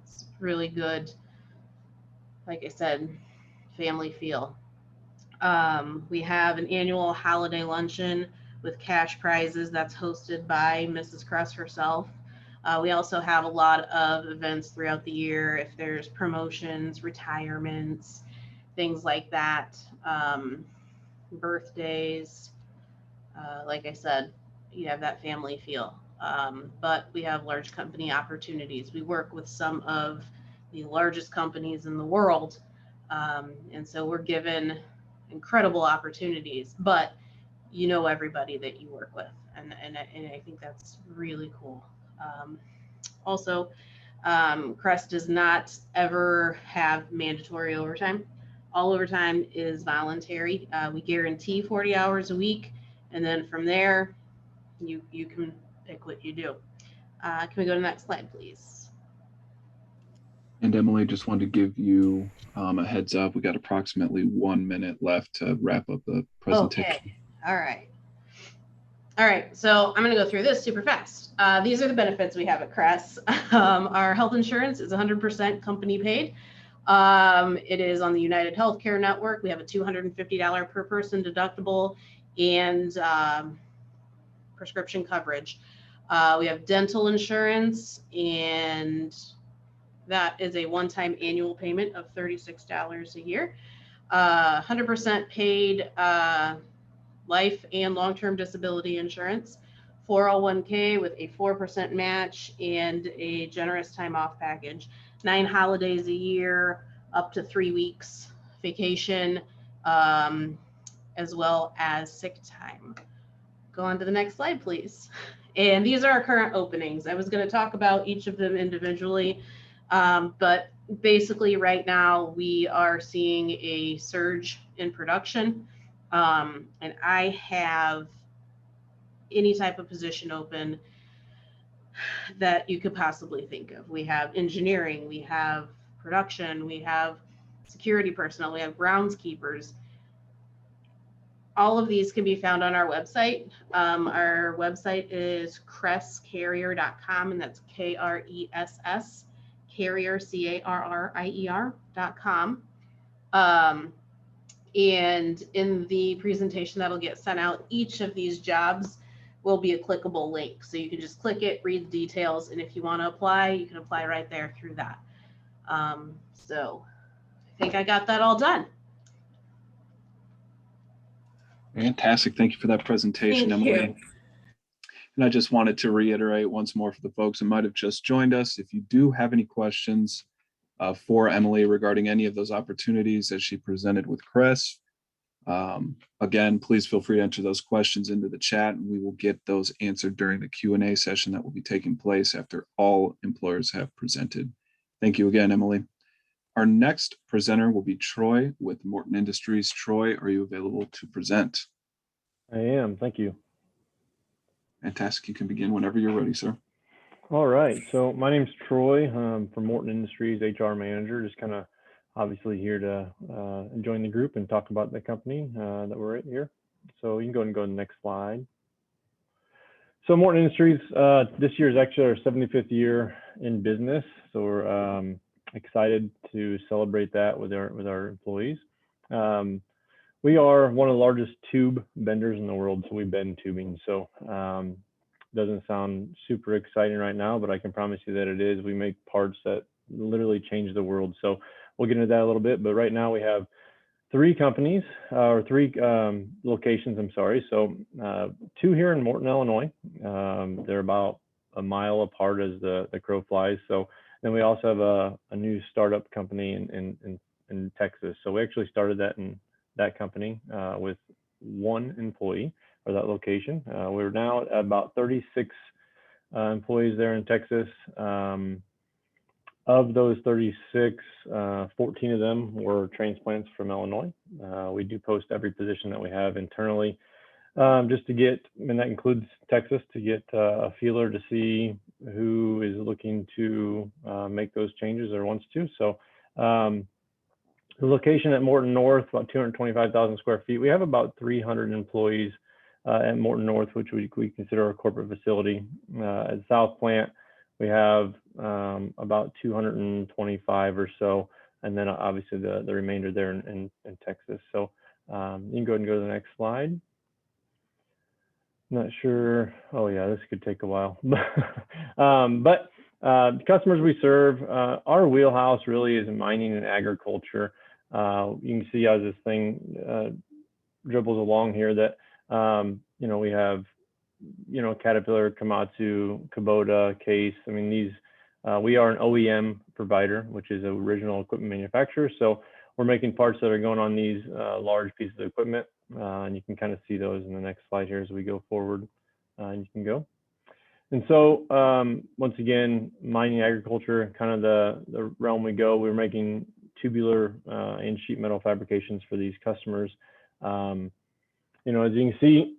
it's really good, like I said, family feel. We have an annual holiday luncheon with cash prizes that's hosted by Mrs. Kress herself. We also have a lot of events throughout the year. If there's promotions, retirements, things like that, birthdays, like I said, you have that family feel. But we have large company opportunities. We work with some of the largest companies in the world. And so we're given incredible opportunities, but you know everybody that you work with. And I think that's really cool. Also, Cress does not ever have mandatory overtime. All overtime is voluntary. We guarantee 40 hours a week. And then from there, you can pick what you do. Can we go to the next slide, please? And Emily, just wanted to give you a heads up. We got approximately 1 minute left to wrap up the presentation. Okay. All right. All right. So I'm going to go through this super fast. These are the benefits we have at Cress. Our health insurance is 100% company paid. It is on the United Healthcare Network. We have a $250 per person deductible and prescription coverage. We have dental insurance, and that is a one-time annual payment of $36 a year. 100% paid life and long-term disability insurance, 401k with a 4% match and a generous time off package, 9 holidays a year, up to 3 weeks vacation, as well as sick time. Go on to the next slide, please. And these are our current openings. I was going to talk about each of them individually, but basically right now we are seeing a surge in production. And I have any type of position open that you could possibly think of. We have engineering, we have production, we have security personnel, we have groundskeepers. All of these can be found on our website. Our website is cresscarrier.com, and that's KRESS, carrier, CARRIER.com. And in the presentation that'll get sent out, each of these jobs will be a clickable link. So you can just click it, read the details, and if you want to apply, you can apply right there through that. So I think I got that all done. Fantastic. Thank you for that presentation, Thank Emily. you. And I just wanted to reiterate once more for the folks who might have just joined us, if you do have any questions for Emily regarding any of those opportunities that she presented with Cress, again, please feel free to enter those questions into the chat, and we will get those answered during the Q&A session that will be taking place after all employers have presented. Thank you again, Emily. Our next presenter will be Troy with Morton Industries. Troy, are you available to present? I am. Thank you. Fantastic. You can begin whenever you're ready, sir. All right. So my name's Troy. I'm from Morton Industries, HR manager. Just kind of obviously here to join the group and talk about the company that we're at here. So you can go ahead and go to the next slide. So Morton Industries, this year is actually our 75th year in business. So we're excited to celebrate that with our employees. We are one of the largest tube vendors in the world, so we bend tubing. So doesn't sound super exciting right now, but I can promise you that it is. We make parts that literally change the world. So we'll get into that a little bit, but right now we have three companies or three locations, I'm sorry. So two here in Morton, Illinois. They're about a mile apart as the crow flies. So then we also have a new startup company in Texas. So we actually started that in that company with one employee or that location. We're now at about 36 employees there in Texas. Of those 36, 14 of them were transplants from Illinois. We do post every position that we have internally just to get, and that includes Texas, to get a feeler to see who is looking to make those changes or wants to. So the location at Morton North, about 225,000 square feet. We have about 300 employees at Morton North, which we consider a corporate facility. At South Plant, we have about 225 or so, and then obviously the remainder there in Texas. So you can go ahead and go to the next slide. Not sure. Oh yeah, this could take a while. But customers we serve, our wheelhouse really is mining and agriculture. You can see as this thing dribbles along here that you know, we have, you know, Caterpillar, Komatsu, Kubota, Case. I mean, these we are an OEM provider, which is an original equipment manufacturer. So we're making parts that are going on these large pieces of equipment, and you can kind of see those in the next slide here as we go forward. And you can go. And so once again, mining, agriculture, kind of the realm we go. We're making tubular and sheet metal fabrications for these customers. You know, as you can see,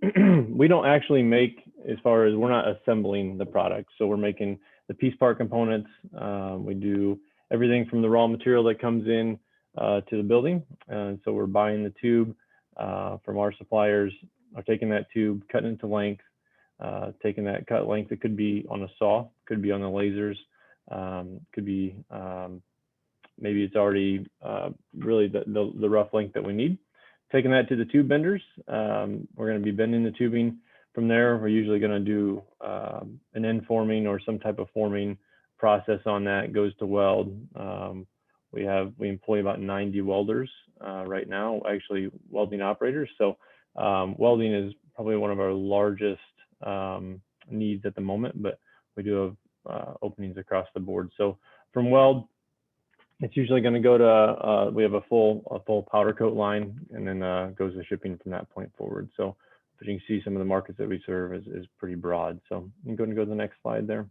we don't actually make, as far as we're not assembling the product. So we're making the piece part components. We do everything from the raw material that comes in to the building. And so we're buying the tube from our suppliers, are taking that tube, cutting it to length, taking that cut length. It could be on a saw, could be on the lasers, could be maybe it's already really the rough length that we need. Taking that to the tube benders, we're going to be bending the tubing. From there, we're usually going to do an end forming or some type of forming process on that. It goes to weld. We employ about 90 welders right now, actually welding operators. So welding is probably one of our largest needs at the moment, but we do have openings across the board. So from weld, it's usually going to go to, we have a full powder coat line, and then goes to shipping from that point forward. So as you can see, some of the markets that we serve is pretty broad. So you can go to the next slide there.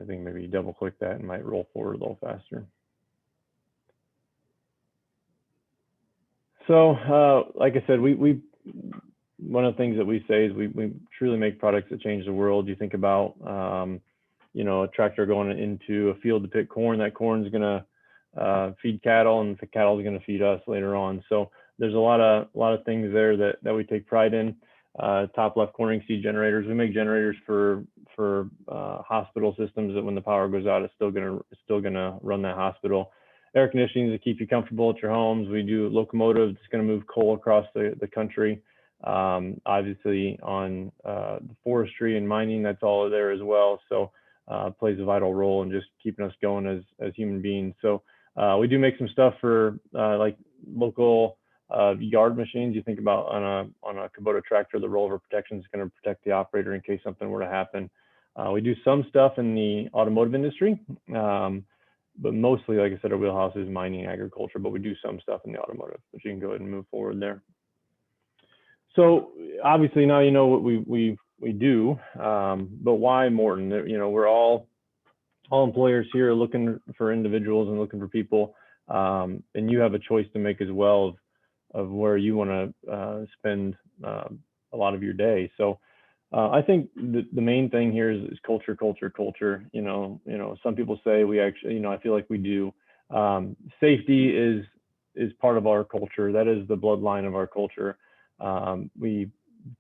I think maybe you double click that and might roll forward a little faster. So like I said, one of the things that we say is we truly make products that change the world. You think about you know, a tractor going into a field to pick corn. That corn is going to feed cattle, and the cattle is going to feed us later on. So there's a lot of things there that we take pride in. Top left corner, seed generators. We make generators for hospital systems that when the power goes out, it's still gonna run that hospital. Air conditioning to keep you comfortable at your homes. We do locomotives. It's going to move coal across the country. Obviously on the forestry and mining, that's all there as well. So plays a vital role in just keeping us going as human beings. So we do make some stuff for like local yard machines. You think about on a Kubota tractor, the rollover protection is going to protect the operator in case something were to happen. We do some stuff in the automotive industry, but mostly, like I said, our wheelhouse is mining, agriculture, but we do some stuff in the automotive, but you can go ahead and move forward there. So obviously now you know what we do, but why Morton? You know, we're all employers here are looking for individuals and looking for people, and you have a choice to make as well of where you want to spend a lot of your day. So I think the main thing here is culture. You know, some people say we actually, you know, I feel like we do. Safety is part of our culture. That is the bloodline of our culture. We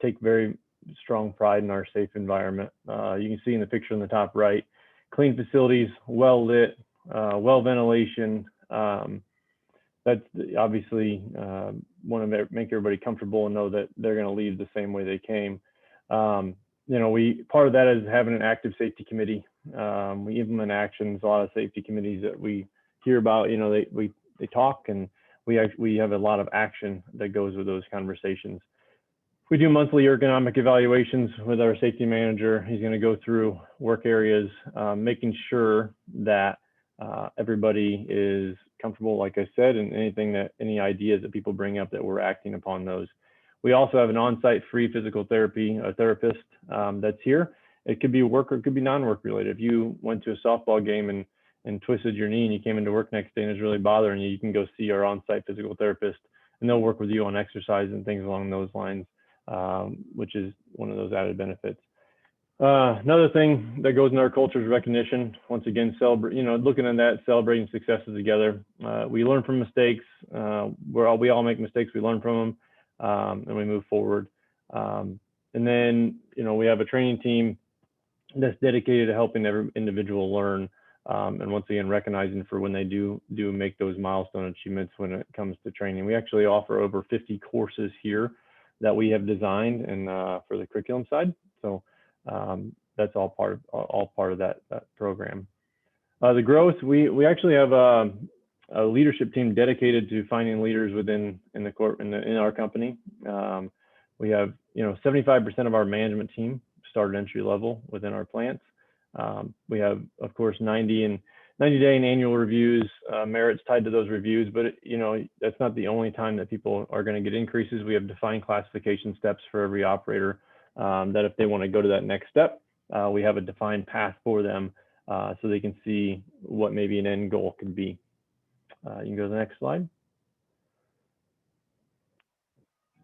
take very strong pride in our safe environment. You can see in the picture in the top right, clean facilities, well lit, well ventilation. That's obviously want to make everybody comfortable and know that they're going to leave the same way they came. You know, part of that is having an active safety committee. We implement actions. A lot of safety committees that we hear about, you know, they talk and we have a lot of action that goes with those conversations. We do monthly ergonomic evaluations with our safety manager. He's going to go through work areas, making sure that everybody is comfortable, like I said, and any ideas that people bring up that we're acting upon those. We also have an on-site free physical therapy, a therapist that's here. It could be work or it could be non-work related. If you went to a softball game and twisted your knee and you came into work next day and it's really bothering you, you can go see our on-site physical therapist and they'll work with you on exercise and things along those lines, which is one of those added benefits. Another thing that goes in our culture is recognition. Once again, looking at that, celebrating successes together. We learn from mistakes. We all make mistakes. We learn from them, and we move forward. And then, we have a training team that's dedicated to helping every individual learn, and once again, recognizing for when they do make those milestone achievements when it comes to training. We actually offer over 50 courses here that we have designed and for the curriculum side. So that's all part of that program. The growth, we actually have a leadership team dedicated to finding leaders in our company. We have 75% of our management team started entry level within our plants. We have, of course, 90-day and annual reviews, merits tied to those reviews, but that's not the only time that people are going to get increases. We have defined classification steps for every operator, that if they want to go to that next step, we have a defined path for them, so they can see what maybe an end goal could be. You can go to the next slide.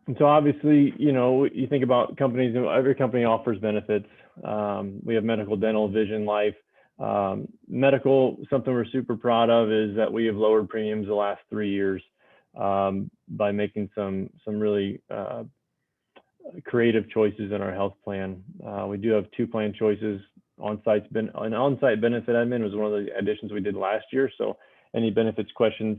And so obviously, you think about companies, every company offers benefits. We have medical, dental, vision, life. Medical, something we're super proud of is that we have lowered premiums the last 3 years by making some really creative choices in our health plan. We do have 2 plan choices. An on-site benefit admin was one of the additions we did last year. So any benefits questions,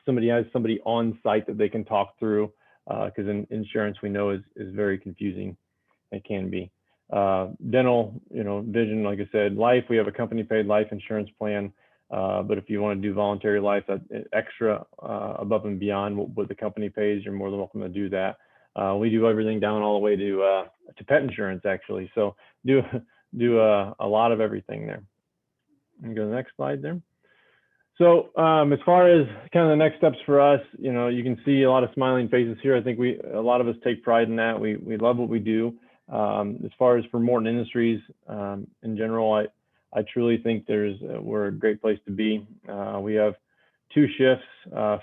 somebody has somebody on site that they can talk through, because in insurance we know is very confusing. It can be. Dental, vision, like I said, life, we have a company paid life insurance plan. But if you want to do voluntary life, extra above and beyond what the company pays, you're more than welcome to do that. We do everything down all the way to pet insurance, actually. So do a lot of everything there. And go to the next slide there. So as far as kind of the next steps for us, you can see a lot of smiling faces here. I think a lot of us take pride in that. We love what we do. As far as for Morton Industries in general, I truly think we're a great place to be. We have 2 shifts,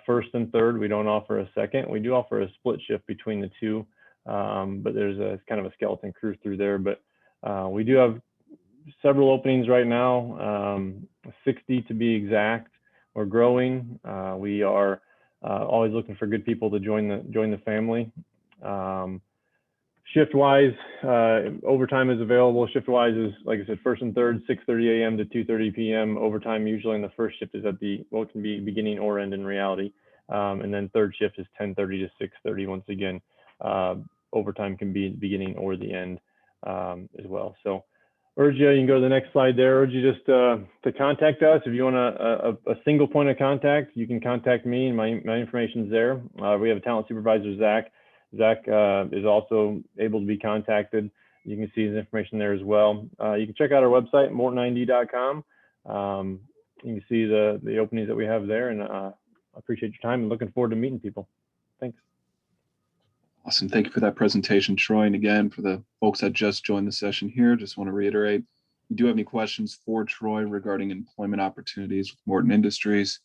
first and third. We don't offer a second. We do offer a split shift between the 2, but there's a kind of a skeleton crew through there. But we do have several openings right now, 60 to be exact. We're growing. We are always looking for good people to join the family. Shift-wise, overtime is available. Shift-wise is, like I said, first and third, 6:30 a.m. to 2:30 p.m. Overtime usually in the first shift is at what can be beginning or end in reality. And then third shift is 10:30 to 6:30 once again. Overtime can be the beginning or the end as well. So urge you can go to the next slide there. Urge you just to contact us. If you want a single point of contact, you can contact me and my information's there. We have a talent supervisor, Zach. Zach is also able to be contacted. You can see his information there as well. You can check out our website, mortonind.com. You can see the openings that we have there, and I appreciate your time and looking forward to meeting people. Thanks. Awesome. Thank you for that presentation, Troy. And again, for the folks that just joined the session here, just want to reiterate, if you do have any questions for Troy regarding employment opportunities with Morton Industries,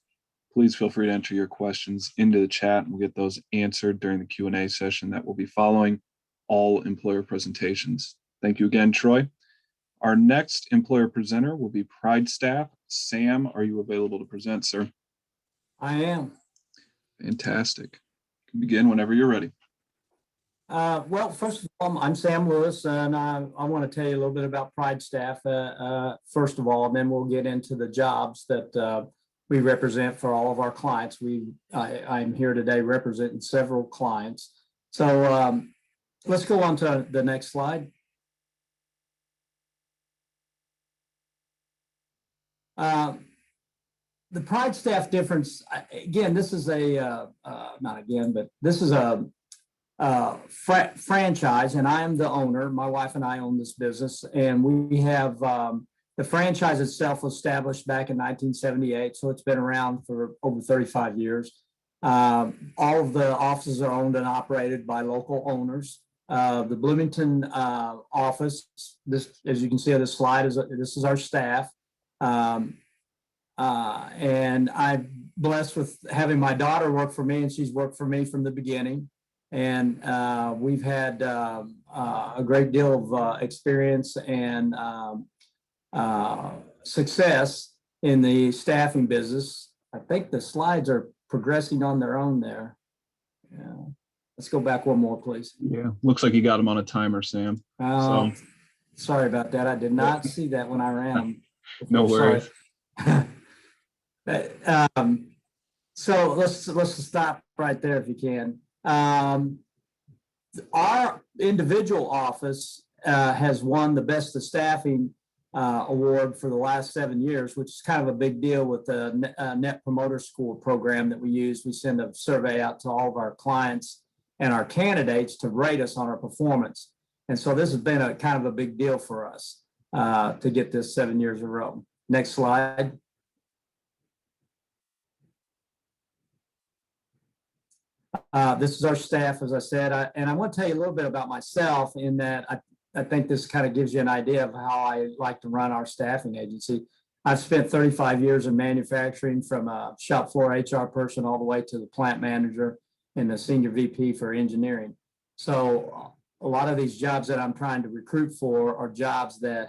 please feel free to enter your questions into the chat and we'll get those answered during the Q&A session that will be following all employer presentations. Thank you again, Troy. Our next employer presenter will be Pridestaff. Sam, are you available to present, sir? I am. Fantastic. You can begin whenever you're ready. Well, first of all, I'm Sam Lewis, and I want to tell you a little bit about Pridestaff, first of all, and then we'll get into the jobs that we represent for all of our clients. I'm here today representing several clients. So let's go on to the next slide. the Pridestaff difference, again, this is a, not again, but this is a franchise, and I am the owner. My wife and I own this business, and we have the franchise itself was established back in 1978, so it's been around for over 35 years. All of the offices are owned and operated by local owners. The Bloomington office, this, as you can see on this slide, this is our staff. And I'm blessed with having my daughter work for me, and she's worked for me from the beginning. And we've had a great deal of experience and success in the staffing business. I think the slides are progressing on their own there. Yeah. Let's go back one more, please. Yeah, looks like you got them on a timer, Sam. So Sorry about that. I did not see that when I ran them. no worries. So let's stop right there if you can. Our individual office has won the Best of Staffing award for the last 7 years, which is kind of a big deal with the Net Promoter Score program that we use. We send a survey out to all of our clients and our candidates to rate us on our performance. And so this has been a kind of a big deal for us to get this 7 years in a row. Next slide. This is our staff, as I said, and I want to tell you a little bit about myself in that I think this kind of gives you an idea of how I like to run our staffing agency. I've spent 35 years in manufacturing, from a shop floor HR person all the way to the plant manager and the senior VP for engineering. So a lot of these jobs that I'm trying to recruit for are jobs that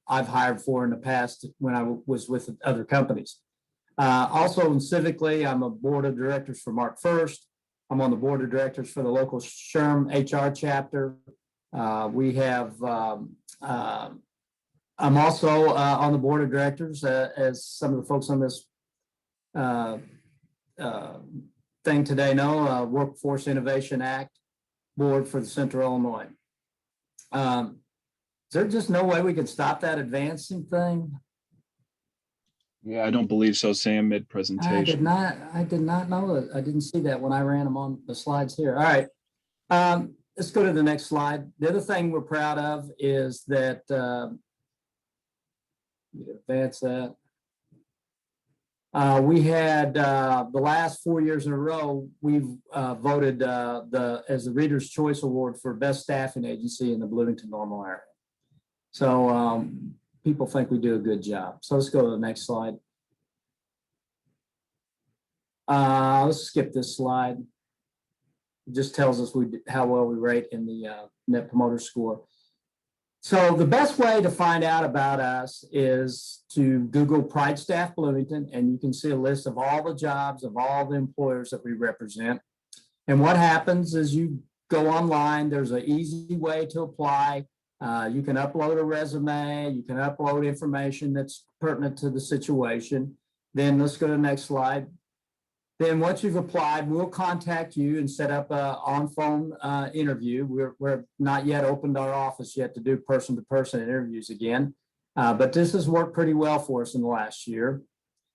I've hired for in the past when I was with other companies. Also civically, I'm a board of directors for Mark First. I'm on the board of directors for the local SHRM HR chapter. I'm also on the board of directors, as some of the folks on this thing today know, Workforce Innovation Act board for the Central Illinois. Is there just no way we could stop that advancing thing? Yeah, I don't believe so, Sam, mid-presentation. I did not know that. I didn't see that when I ran them on the slides here. All right. Let's go to the next slide. The other thing we're proud of is that, advance that. We had the last 4 years in a row, we've voted as the Reader's Choice Award for Best Staffing Agency in the Bloomington-Normal area. So people think we do a good job. So let's go to the next slide. Let's skip this slide. It just tells us how well we rate in the Net Promoter Score. So the best way to find out about us is to Google Pridestaff Bloomington, and you can see a list of all the jobs of all the employers that we represent. And what happens is you go online, there's an easy way to apply. You can upload a resume, you can upload information that's pertinent to the situation. Then let's go to the next slide. Then once you've applied, we'll contact you and set up a on-phone interview. We're not yet opened our office yet to do person-to-person interviews again, but this has worked pretty well for us in the last year.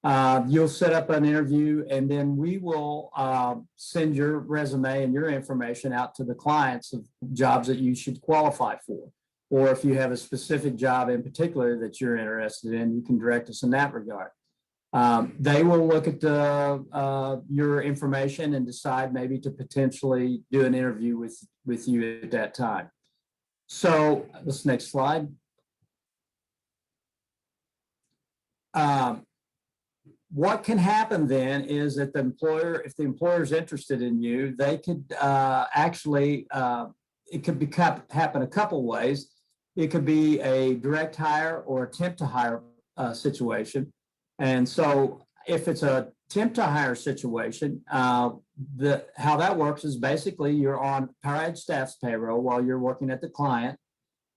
You'll set up an interview, and then we will send your resume and your information out to the clients of jobs that you should qualify for. Or if you have a specific job in particular that you're interested in, you can direct us in that regard. They will look at your information and decide maybe to potentially do an interview with you at that time. So this next slide. What can happen then is that if the employer is interested in you, they could actually, it could happen a couple ways. It could be a direct hire or attempt to hire situation. And so if it's a attempt to hire situation, how that works is basically you're on Pridestaff's payroll while you're working at the client,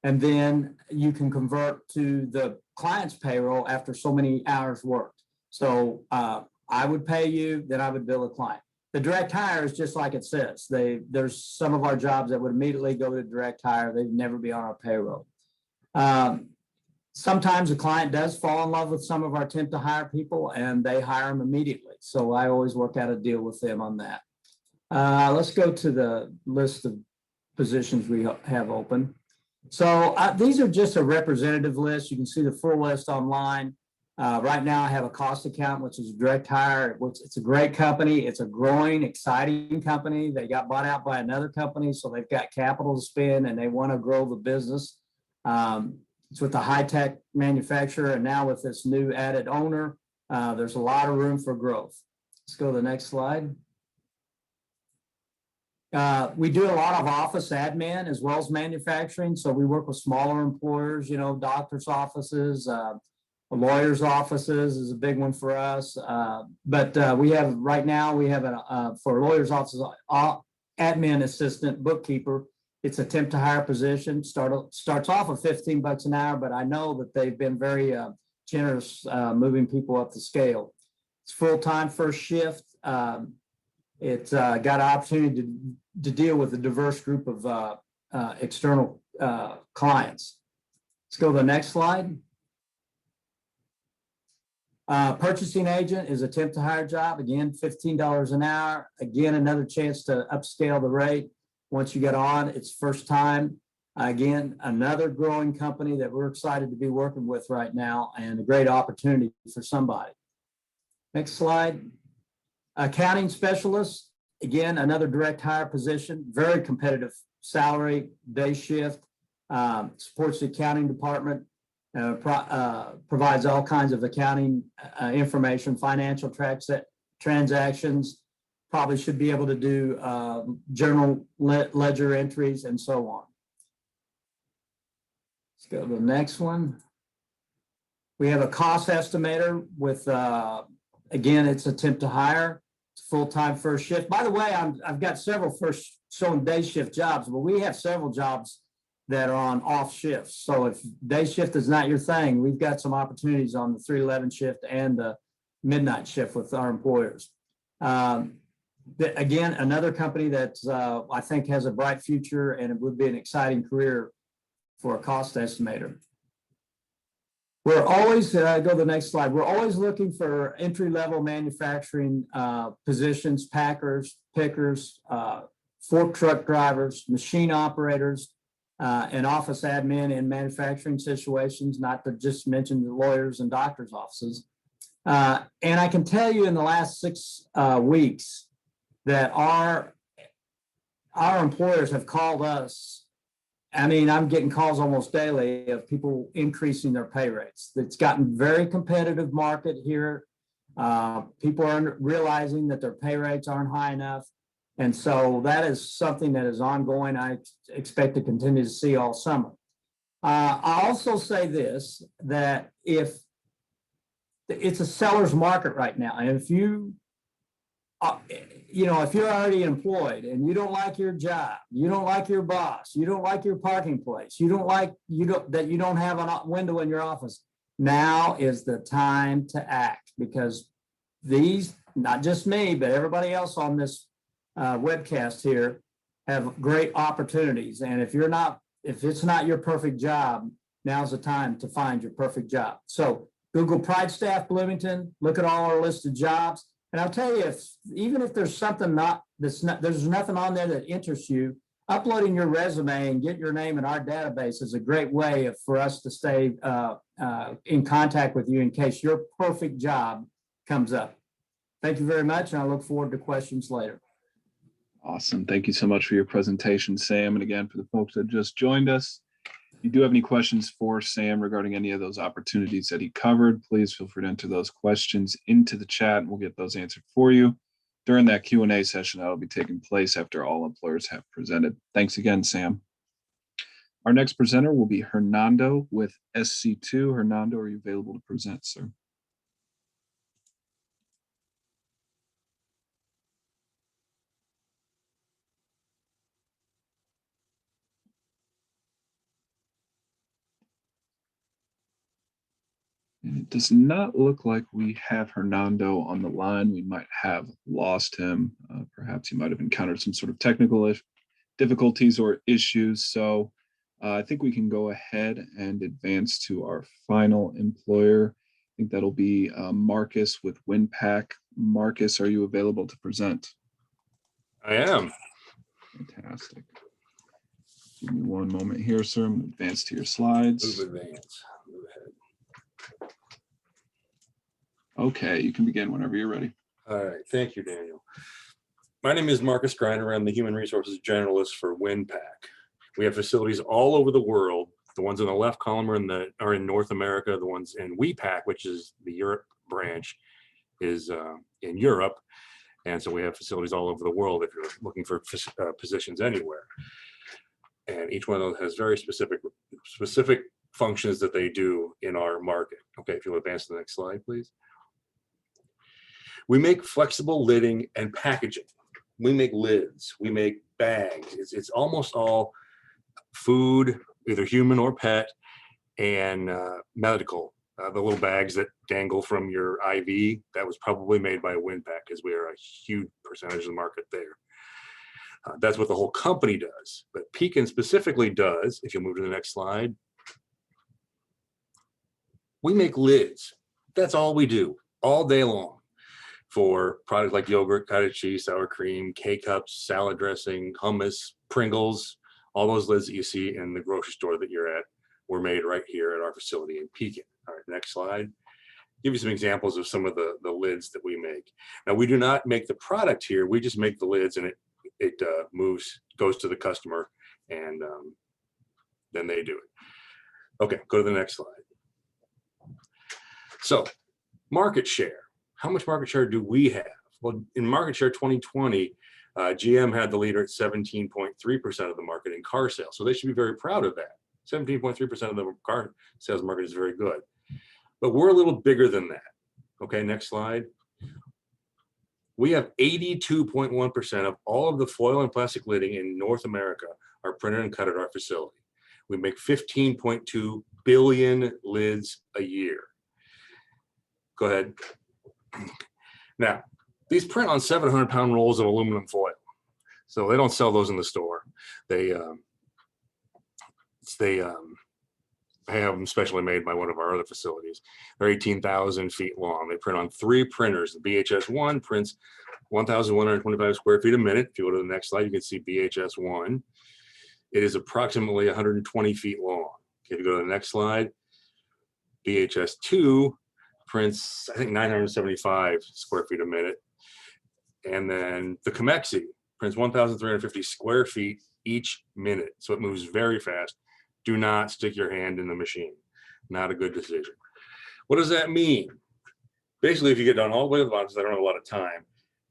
and then you can convert to the client's payroll after so many hours worked. So I would pay you, then I would bill the client. The direct hire is just like it says. There's some of our jobs that would immediately go to direct hire. They'd never be on our payroll. Sometimes a client does fall in love with some of our temp to hire people and they hire them immediately. So I always work out a deal with them on that. Let's go to the list of positions we have open. So these are just a representative list. You can see the full list online. Right now I have a cost account, which is a direct hire. It's a great company. It's a growing, exciting company. They got bought out by another company, so they've got capital to spend and they want to grow the business. It's with a high-tech manufacturer, and now with this new added owner, there's a lot of room for growth. Let's go to the next slide. We do a lot of office admin as well as manufacturing. So we work with smaller employers, doctors' offices, lawyers' offices is a big one for us. But we have right now, we have for lawyers' offices, admin assistant, bookkeeper. It's a temp to hire position. Starts off at $15 an hour, but I know that they've been very generous moving people up the scale. It's full-time, first shift. It's got an opportunity to deal with a diverse group of external clients. Let's go to the next slide. Purchasing agent is a temp to hire job. Again, $15 an hour. Again, another chance to upscale the rate. Once you get on, it's first time. Again, another growing company that we're excited to be working with right now and a great opportunity for somebody. Next slide. Accounting specialist, again, another direct hire position, very competitive salary, day shift, supports the accounting department, provides all kinds of accounting information, financial transactions, probably should be able to do journal ledger entries and so on. Let's go to the next one. We have a cost estimator with, again, it's a temp to hire. It's full-time first shift. By the way, I've got several first showing day shift jobs, but we have several jobs that are on off shifts. So if day shift is not your thing, we've got some opportunities on the 311 shift and the midnight shift with our employers. Again, another company that I think has a bright future and it would be an exciting career for a cost estimator. We're always, go to the next slide. We're always looking for entry-level manufacturing positions, packers, pickers, fork truck drivers, machine operators, and office admin in manufacturing situations, not to just mention the lawyers and doctors' offices. And I can tell you in the last 6 weeks that our employers have called us. I mean, I'm getting calls almost daily of people increasing their pay rates. It's gotten very competitive market here. People are realizing that their pay rates aren't high enough. And so that is something that is ongoing. I expect to continue to see all summer. I also say this, that if it's a seller's market right now, and if you, if you're already employed and you don't like your job, you don't like your boss, you don't like your parking place, you don't like that you don't have a window in your office, now is the time to act, because these, not just me, but everybody else on this webcast here have great opportunities. And if it's not your perfect job, now's the time to find your perfect job. So Google Pridestaff Bloomington, look at all our listed jobs. And I'll tell you, even if there's something there's nothing on there that interests you, uploading your resume and get your name in our database is a great way for us to stay in contact with you in case your perfect job comes up. Thank you very much, and I look forward to questions later. Awesome. Thank you so much for your presentation, Sam. And again, for the folks that just joined us, if you do have any questions for Sam regarding any of those opportunities that he covered, please feel free to enter those questions into the chat and we'll get those answered for you during that Q&A session that will be taking place after all employers have presented. Thanks again, Sam. Our next presenter will be Hernando with SC2. Hernando, are you available to present, sir? And it does not look like we have Hernando on the line. We might have lost him. Perhaps he might have encountered some sort of technical difficulties or issues. So I think we can go ahead and advance to our final employer. I think that'll be Marcus with Windpac. Marcus, are you available to present? I am. Fantastic. Give me one moment here, sir. I'm going to advance to your slides. Move advance. Move ahead. Okay, you can begin whenever you're ready. All right. Thank you, Daniel. My name is Marcus Greiner. I'm the Human Resources Generalist for Windpac. We have facilities all over the world. The ones in the left column are in North America. The ones in Winpak, which is the Europe branch, is in Europe. And so we have facilities all over the world if you're looking for positions anywhere. And each one of those has very specific functions that they do in our market. Okay, if you'll advance to the next slide, please. We make flexible lidding and packaging. We make lids, we make bags. It's almost all food, either human or pet, and medical. The little bags that dangle from your IV, that was probably made by Windpac, because we are a huge percentage of the market there. That's what the whole company does. But Pekin specifically does, if you move to the next slide, we make lids. That's all we do, all day long, for products like yogurt, cottage cheese, sour cream, K-cups, salad dressing, hummus, Pringles. All those lids that you see in the grocery store that you're at were made right here at our facility in Pekin. All right, next slide. Give you some examples of some of the lids that we make. Now, we do not make the product here. We just make the lids, and it goes to the customer, and then they do it. Okay, go to the next slide. So, market share. How much market share do we have? Well, in market share 2020, GM had the leader at 17.3% of the market in car sales. So they should be very proud of that. 17.3% of the car sales market is very good. But we're a little bigger than that. Okay, next slide. We have 82.1% of all of the foil and plastic lidding in North America are printed and cut at our facility. We make 15.2 billion lids a year. Go ahead. Now, these print on 700-pound rolls of aluminum foil. So they don't sell those in the store. They have them specially made by one of our other facilities. They're 18,000 feet long. They print on 3 printers. The BHS-1 prints 1,125 square feet a minute. If you go to the next slide, you can see BHS-1. It is approximately 120 feet long. Okay, if you go to the next slide, BHS-2 prints, I think, 975 square feet a minute. And then the Comexi prints 1,350 square feet each minute. So it moves very fast. Do not stick your hand in the machine. Not a good decision. What does that mean? Basically, if you get down all the way to the bottom, because I don't have a lot of time,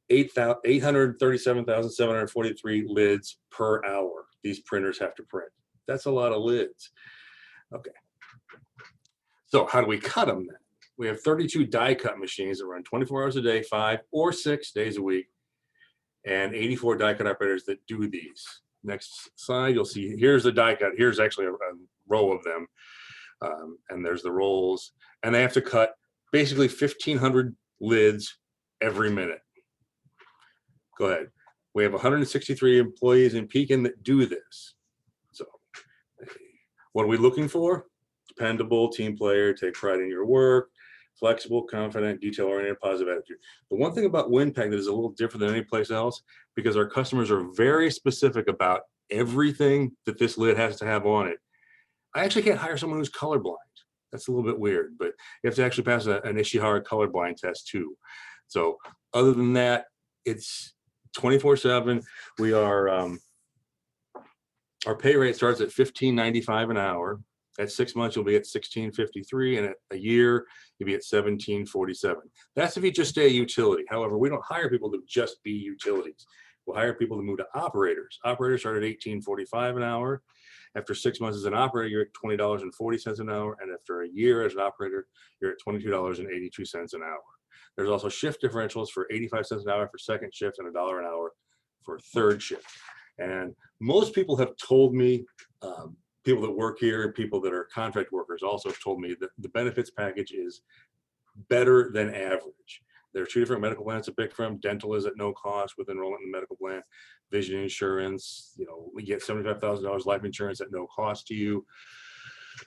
837,743 lids per hour these printers have to print. That's a lot of lids. Okay. So how do we cut them then? We have 32 die cut machines that run 24 hours a day, 5 or 6 days a week, and 84 die cut operators that do these. Next slide, you'll see here's the die cut. Here's actually a row of them, and there's the rolls, and they have to cut basically 1,500 lids every minute. Go ahead. We have 163 employees in Pekin that do this. So what are we looking for? Dependable, team player, take pride in your work, flexible, confident, detail-oriented, positive attitude. The one thing about Windpac that is a little different than any place else, because our customers are very specific about everything that this lid has to have on it. I actually can't hire someone who's colorblind. That's a little bit weird, but you have to actually pass an Ishihara colorblind test too. So other than that, it's 24/7. We are, our pay rate starts at $15.95 an hour. At 6 months, you'll be at $16.53, and at a year, you'll be at $17.47. That's if you just stay a utility. However, we don't hire people to just be utilities. We'll hire people to move to operators. Operators start at $18.45 an hour. After 6 months as an operator, you're at $20.40 an hour, and after a year as an operator, you're at $22.82 an hour. There's also shift differentials for 85 cents an hour for second shift and $1 an hour for third shift. And most people have told me, people that work here and people that are contract workers also have told me that the benefits package is better than average. There are 2 different medical plans to pick from. Dental is at no cost with enrollment in the medical plan. Vision insurance, you know, we get $75,000 life insurance at no cost to you.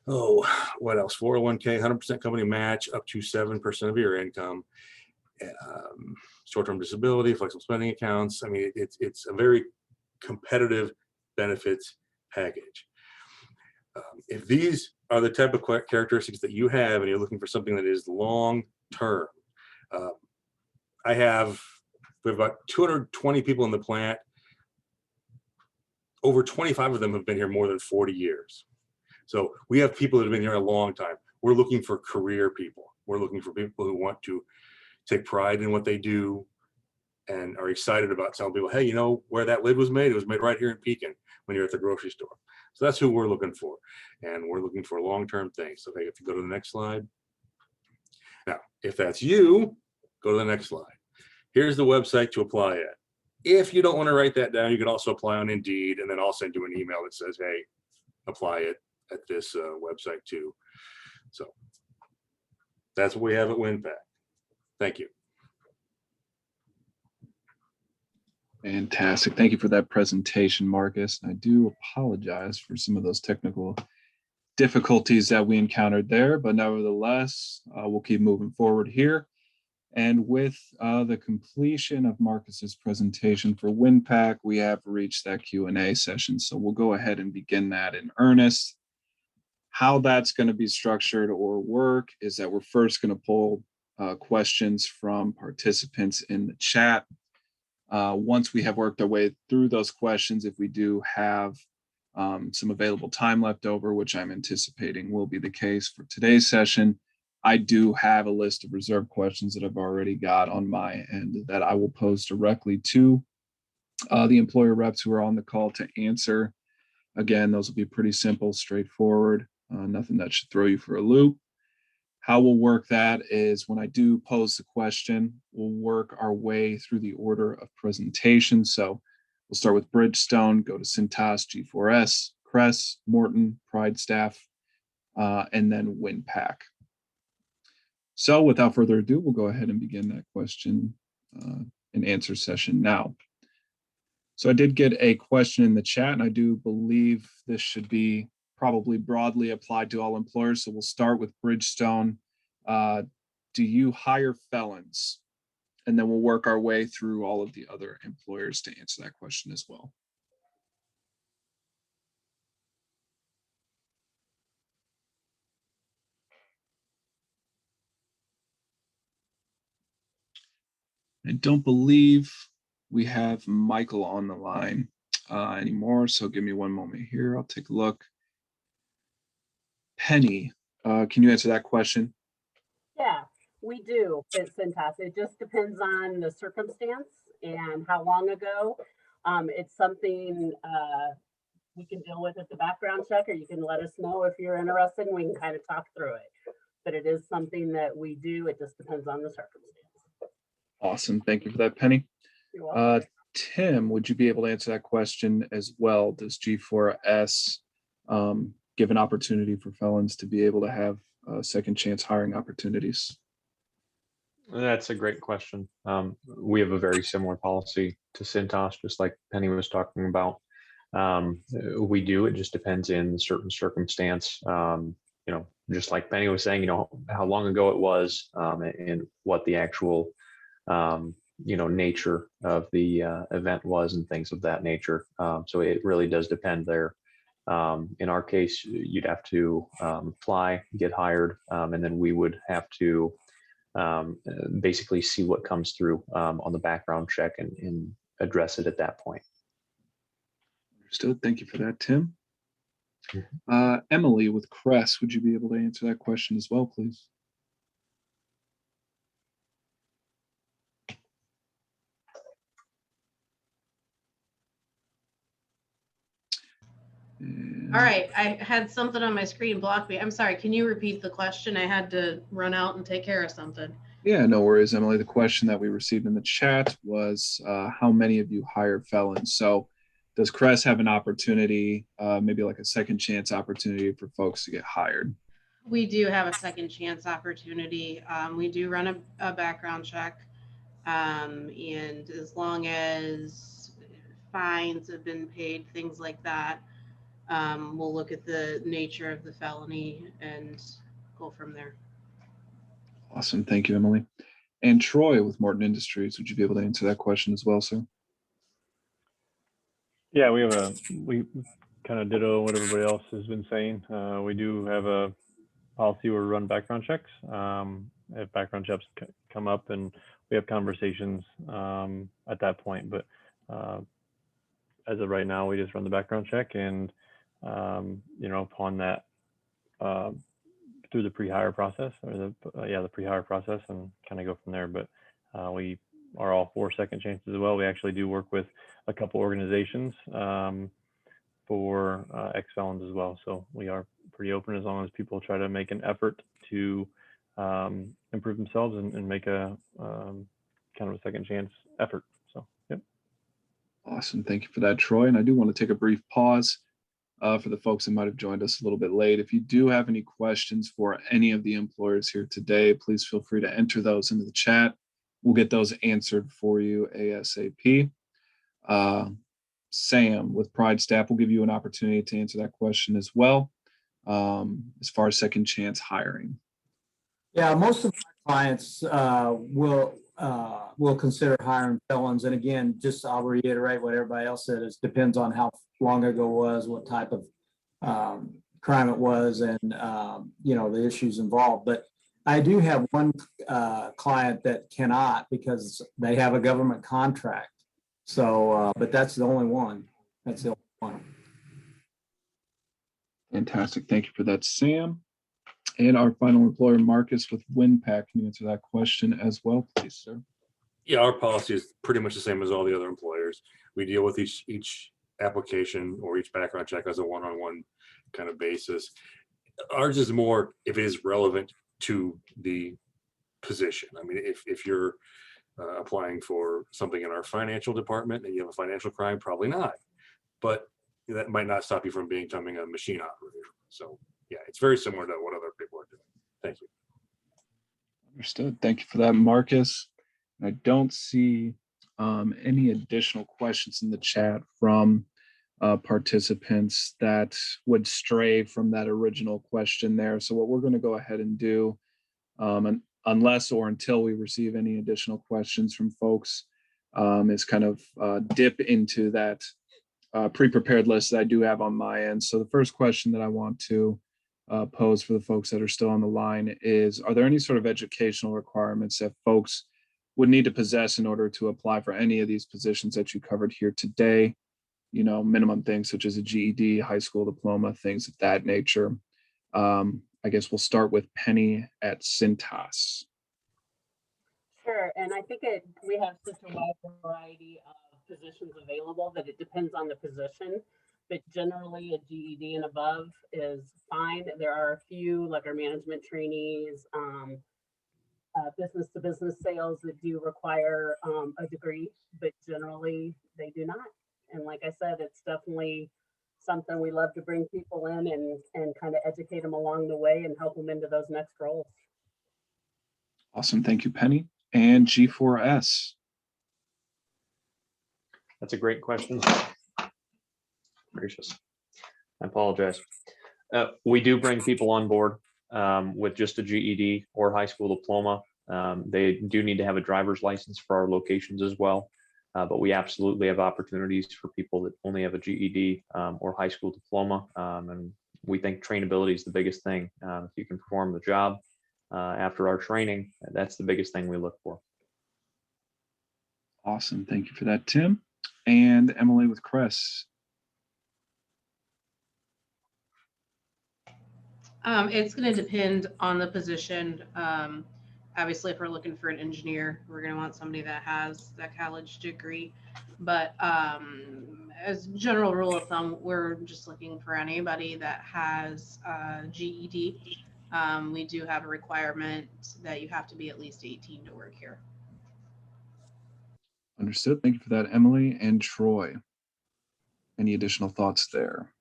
Oh, what else? 401k, 100% company match up to 7% of your income. Short-term disability, flexible spending accounts. I mean, it's a very competitive benefits package. If these are the type of characteristics that you have and you're looking for something that is long-term, we have about 220 people in the plant. Over 25 of them have been here more than 40 years. So we have people that have been here a long time. We're looking for career people. We're looking for people who want to take pride in what they do and are excited about telling people, hey, you know where that lid was made? It was made right here in Pekin when you're at the grocery store. So that's who we're looking for. And we're looking for long-term things. So if you go to the next slide. Now, if that's you, go to the next slide. Here's the website to apply at. If you don't want to write that down, you can also apply on Indeed, and then I'll send you an email that says, hey, apply it at this website too. So that's what we have at Windpac. Thank you. Fantastic. Thank you for that presentation, Marcus. I do apologize for some of those technical difficulties that we encountered there, but nevertheless, we'll keep moving forward here. And with the completion of Marcus's presentation for Windpac, we have reached that Q&A session. So we'll go ahead and begin that in earnest. How that's going to be structured or work is that we're first going to pull questions from participants in the chat. Once we have worked our way through those questions, if we do have some available time left over, which I'm anticipating will be the case for today's session, I do have a list of reserved questions that I've already got on my end that I will pose directly to the employer reps who are on the call to answer. Again, those will be pretty simple, straightforward, nothing that should throw you for a loop. How we'll work that is when I do pose the question, we'll work our way through the order of presentation. So we'll start with Bridgestone, go to Cintas, G4S, Kress, Morton, Pridestaff, and then Windpac. So without further ado, we'll go ahead and begin that question and answer session now. So I did get a question in the chat, and I do believe this should be probably broadly applied to all employers. So we'll start with Bridgestone. Do you hire felons? And then we'll work our way through all of the other employers to answer that question as well. I don't believe we have Michael on the line anymore. So give me one moment here. I'll take a look. Penny, can you answer that question? Yeah, we do at Syntas. It just depends on the circumstance and how long ago. It's something we can deal with at the background check, or you can let us know if you're interested and we can kind of talk through it. But it is something that we do. It just depends on the circumstance. Awesome. Thank you for that, Penny. You're welcome. Tim, would you be able to answer that question as well? Does G4S give an opportunity for felons to be able to have second chance hiring opportunities? That's a great question. We have a very similar policy to Cintas, just like Penny was talking about. We do. It just depends in certain circumstance. You know, just like Penny was saying, you know, how long ago it was and what the actual you know, nature of the event was and things of that nature. So it really does depend there. In our case, you'd have to apply, get hired, and then we would have to basically see what comes through on the background check and address it at that point. Understood. Thank you for that, Tim. Emily with Kress, would you be able to answer that question as well, please? All right, I had something on my screen block me. I'm sorry, can you repeat the question? I had to run out and take care of something. Yeah, no worries, Emily. The question that we received in the chat was how many of you hire felons? So does Kress have an opportunity, maybe like a second chance opportunity for folks to get hired? We do have a second chance opportunity. We do run a background check. And as long as fines have been paid, things like that, we'll look at the nature of the felony and go from there. Awesome. Thank you, Emily. And Troy with Morton Industries, would you be able to answer that question as well, sir? Yeah, we kind of ditto what everybody else has been saying. We do have a policy where we run background checks. If background checks come up, and we have conversations at that point. But as of right now, we just run the background check, and upon that, through the pre-hire process, or the pre-hire process, and kind of go from there. But we are all for second chances as well. We actually do work with a couple organizations for ex-felons as well. So we are pretty open as long as people try to make an effort to improve themselves and make a kind of a second chance effort. So, yep. Awesome. Thank you for that, Troy. And I do want to take a brief pause for the folks that might have joined us a little bit late. If you do have any questions for any of the employers here today, please feel free to enter those into the chat. We'll get those answered for you ASAP. Sam with Pridestaff will give you an opportunity to answer that question as well, as far as second chance hiring. Yeah, most of my clients will consider hiring felons. And again, just I'll reiterate what everybody else said. It depends on how long ago it was, what type of crime it was, and the issues involved. But I do have one client that cannot because they have a government contract. So, but that's the only one. That's the only one. Fantastic. Thank you for that, Sam. And our final employer, Marcus with Windpac, can you answer that question as well, please, sir? Yeah, our policy is pretty much the same as all the other employers. We deal with each application or each background check as a one-on-one kind of basis. Ours is more if it is relevant to the position. I mean, if you're applying for something in our financial department and you have a financial crime, probably not. But that might not stop you from becoming a machine operator. So yeah, it's very similar to what other people are doing. Thank you. Understood. Thank you for that, Marcus. I don't see any additional questions in the chat from participants that would stray from that original question there. So what we're going to go ahead and do, unless or until we receive any additional questions from folks, is kind of dip into that pre-prepared list that I do have on my end. So the first question that I want to pose for the folks that are still on the line is, are there any sort of educational requirements that folks would need to possess in order to apply for any of these positions that you covered here today? You know, minimum things such as a GED, high school diploma, things of that nature. I guess we'll start with Penny at Syntas. Sure, and I think we have such a wide variety of positions available that it depends on the position, but generally a GED and above is fine. There are a few, like our management trainees, business-to-business sales that do require a degree, but generally they do not. And like I said, it's definitely something we love to bring people in and kind of educate them along the way and help them into those next roles. Awesome. Thank you, Penny. And G4S. That's a great question. Gracious. I apologize. We do bring people on board with just a GED or high school diploma. They do need to have a driver's license for our locations as well. But we absolutely have opportunities for people that only have a GED or high school diploma. And we think trainability is the biggest thing. If you can perform the job after our training, that's the biggest thing we look for. Awesome. Thank you for that, Tim. And Emily with Cress. It's going to depend on the position. Obviously, if we're looking for an engineer, we're going to want somebody that has that college degree. But as a general rule of thumb, we're just looking for anybody that has GED. We do have a requirement that you have to be at least 18 to work here. Understood. Thank you for that, Emily. And Troy. Any additional thoughts there?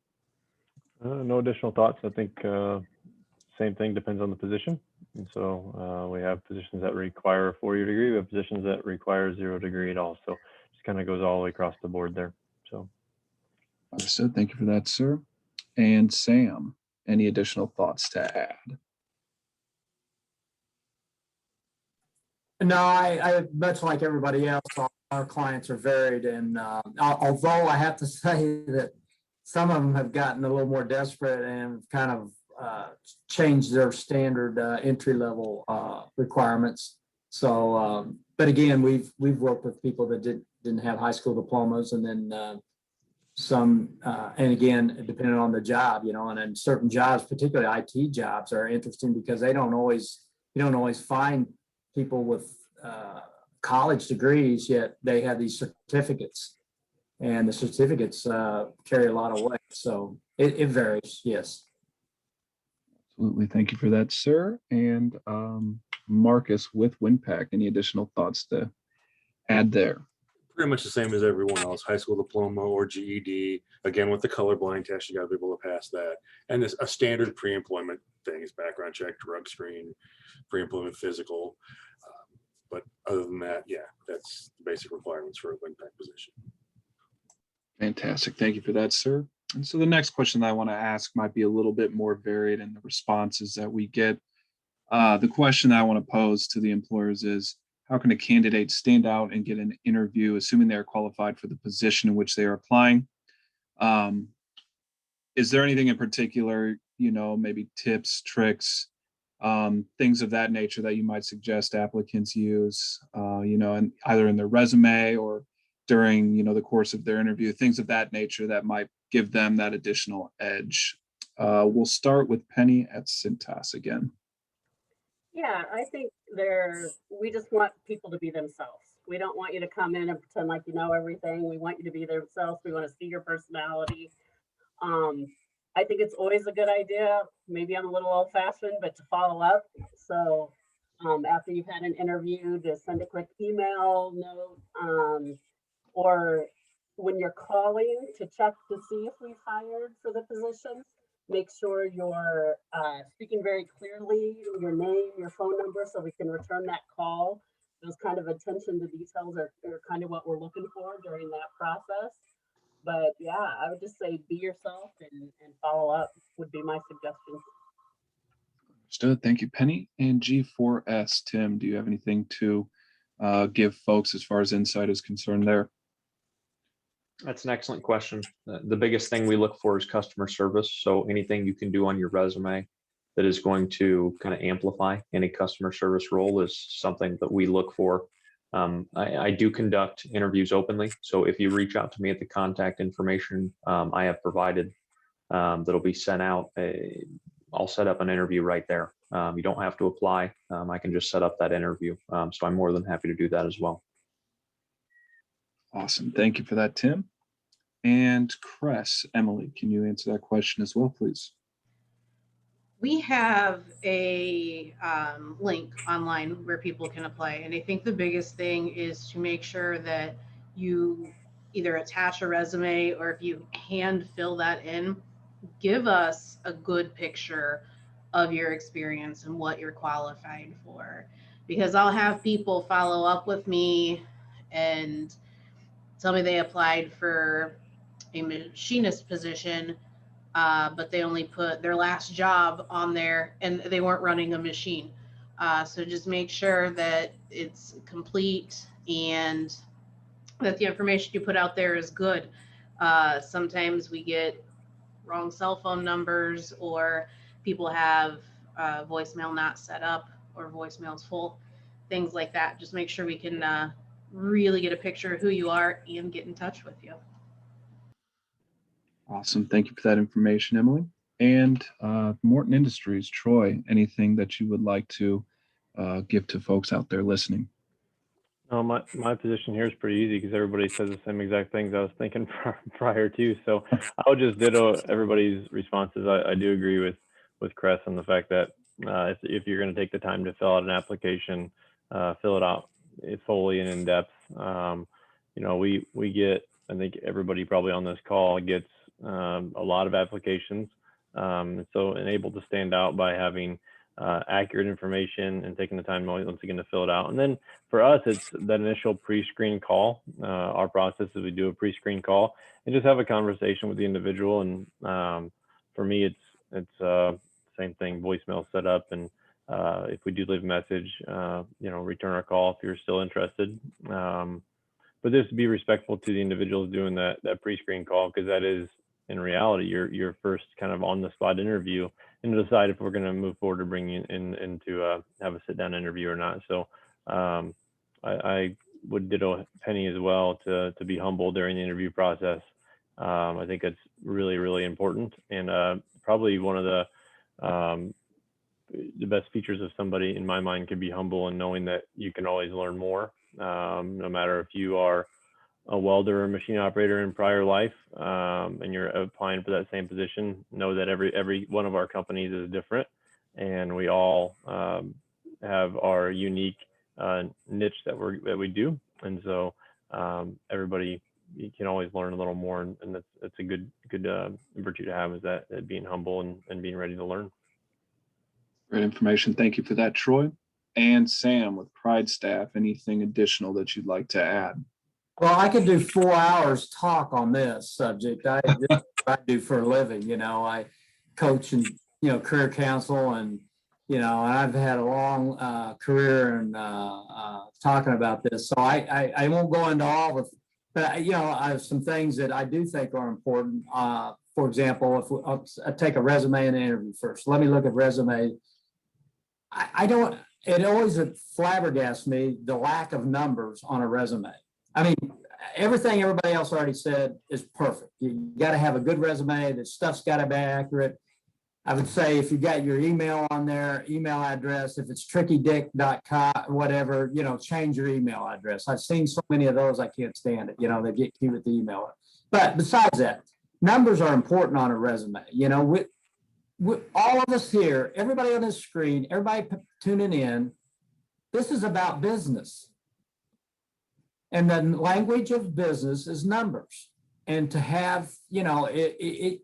No additional thoughts. I think same thing, depends on the position. And so we have positions that require a 4-year degree. We have positions that require 0 degree at all. So just kind of goes all the way across the board there. So. Understood. Thank you for that, sir. And Sam, any additional thoughts to add? No, I much like everybody else, our clients are varied, and although I have to say that some of them have gotten a little more desperate and kind of changed their standard entry level requirements. So, but again, we've worked with people that didn't have high school diplomas, and then some, and again, depending on the job, you know, and then certain jobs, particularly IT jobs, are interesting because you don't always find people with college degrees, yet they have these certificates, and the certificates carry a lot of weight. So it varies, yes. Absolutely. Thank you for that, sir. And Marcus with Windpac, any additional thoughts to add there? Pretty much the same as everyone else, high school diploma or GED. Again, with the colorblind test, you got to be able to pass that. And a standard pre-employment things, background check, drug screen, pre-employment physical. But other than that, yeah, that's the basic requirements for a Windpac position. Fantastic. Thank you for that, sir. And so the next question that I want to ask might be a little bit more varied in the responses that we get. The question that I want to pose to the employers is, how can a candidate stand out and get an interview, assuming they're qualified for the position in which they are applying? Is there anything in particular, you know, maybe tips, tricks, things of that nature that you might suggest applicants use, you know, and either in their resume or during, you know, the course of their interview, things of that nature that might give them that additional edge? We'll start with Penny at Cintas again. Yeah, I think we just want people to be themselves. We don't want you to come in and pretend like you know everything. We want you to be themselves. We want to see your personality. I think it's always a good idea. Maybe I'm a little old fashioned, but to follow up. So after you've had an interview, to send a quick email note, or when you're calling to check to see if we've hired for the position, make sure you're speaking very clearly, your name, your phone number, so we can return that call. Those kind of attention to details are kind of what we're looking for during that process. But yeah, I would just say be yourself and follow up would be my suggestion. Understood. Thank you, Penny. And G4S, Tim, do you have anything to give folks as far as insight is concerned there? That's an excellent question. The biggest thing we look for is customer service. So anything you can do on your resume that is going to kind of amplify any customer service role is something that we look for. I do conduct interviews openly. So if you reach out to me at the contact information I have provided, that'll be sent out, I'll set up an interview right there. You don't have to apply. I can just set up that interview. So I'm more than happy to do that as well. Awesome. Thank you for that, Tim. And Cress, Emily, can you answer that question as well, please? We have a link online where people can apply. And I think the biggest thing is to make sure that you either attach a resume, or if you hand fill that in, give us a good picture of your experience and what you're qualified for. Because I'll have people follow up with me and tell me they applied for a machinist position, but they only put their last job on there and they weren't running a machine. So just make sure that it's complete and that the information you put out there is good. Sometimes we get wrong cell phone numbers, or people have voicemail not set up, or voicemails full, things like that. Just make sure we can really get a picture of who you are and get in touch with you. Awesome. Thank you for that information, Emily. And Morton Industries, Troy, anything that you would like to give to folks out there listening? My position here is pretty easy because everybody says the same exact things I was thinking prior to. So I'll just ditto everybody's responses. I do agree with Cress on the fact that if you're going to take the time to fill out an application, fill it out fully and in depth. You know, we get, I think everybody probably on this call gets a lot of applications. And able to stand out by having accurate information and taking the time once again to fill it out. And then for us, it's that initial pre-screen call. Our process is we do a pre-screen call and just have a conversation with the individual. And for me, it's same thing, voicemail set up. And if we do leave a message, return our call if you're still interested. But just to be respectful to the individuals doing that pre-screen call, because that is in reality your first kind of on the spot interview, and to decide if we're going to move forward to bring you in to have a sit down interview or not. So I would ditto Penny as well to be humble during the interview process. I think that's really, really important, and probably one of the best features of somebody in my mind could be humble and knowing that you can always learn more, no matter if you are a welder or machine operator in prior life, and you're applying for that same position. Know that every one of our companies is different, and we all have our unique niche that we do, and so everybody, you can always learn a little more, and that's a good virtue to have, is that being humble and being ready to learn. Great information. Thank you for that, Troy. And Sam with Pridestaff, anything additional that you'd like to add? Well, I could do 4 hours talk on this subject. This is what I do for a living. I coach and, career counsel, and, and I've had a long career in talking about this. So I won't go into all of it, but I have some things that I do think are important. For example, if I take a resume and interview first, let me look at resume. It always flabbergasts me, the lack of numbers on a resume. I mean, everything everybody else already said is perfect. You got to have a good resume. The stuff's got to be accurate. I would say if you got your email on there, email address, if it's trickydick.com, whatever, change your email address. I've seen so many of those, I can't stand it. They get cute with the email. But besides that, numbers are important on a resume. With all of us here, everybody on this screen, everybody tuning in, this is about business. And the language of business is numbers. And to have, the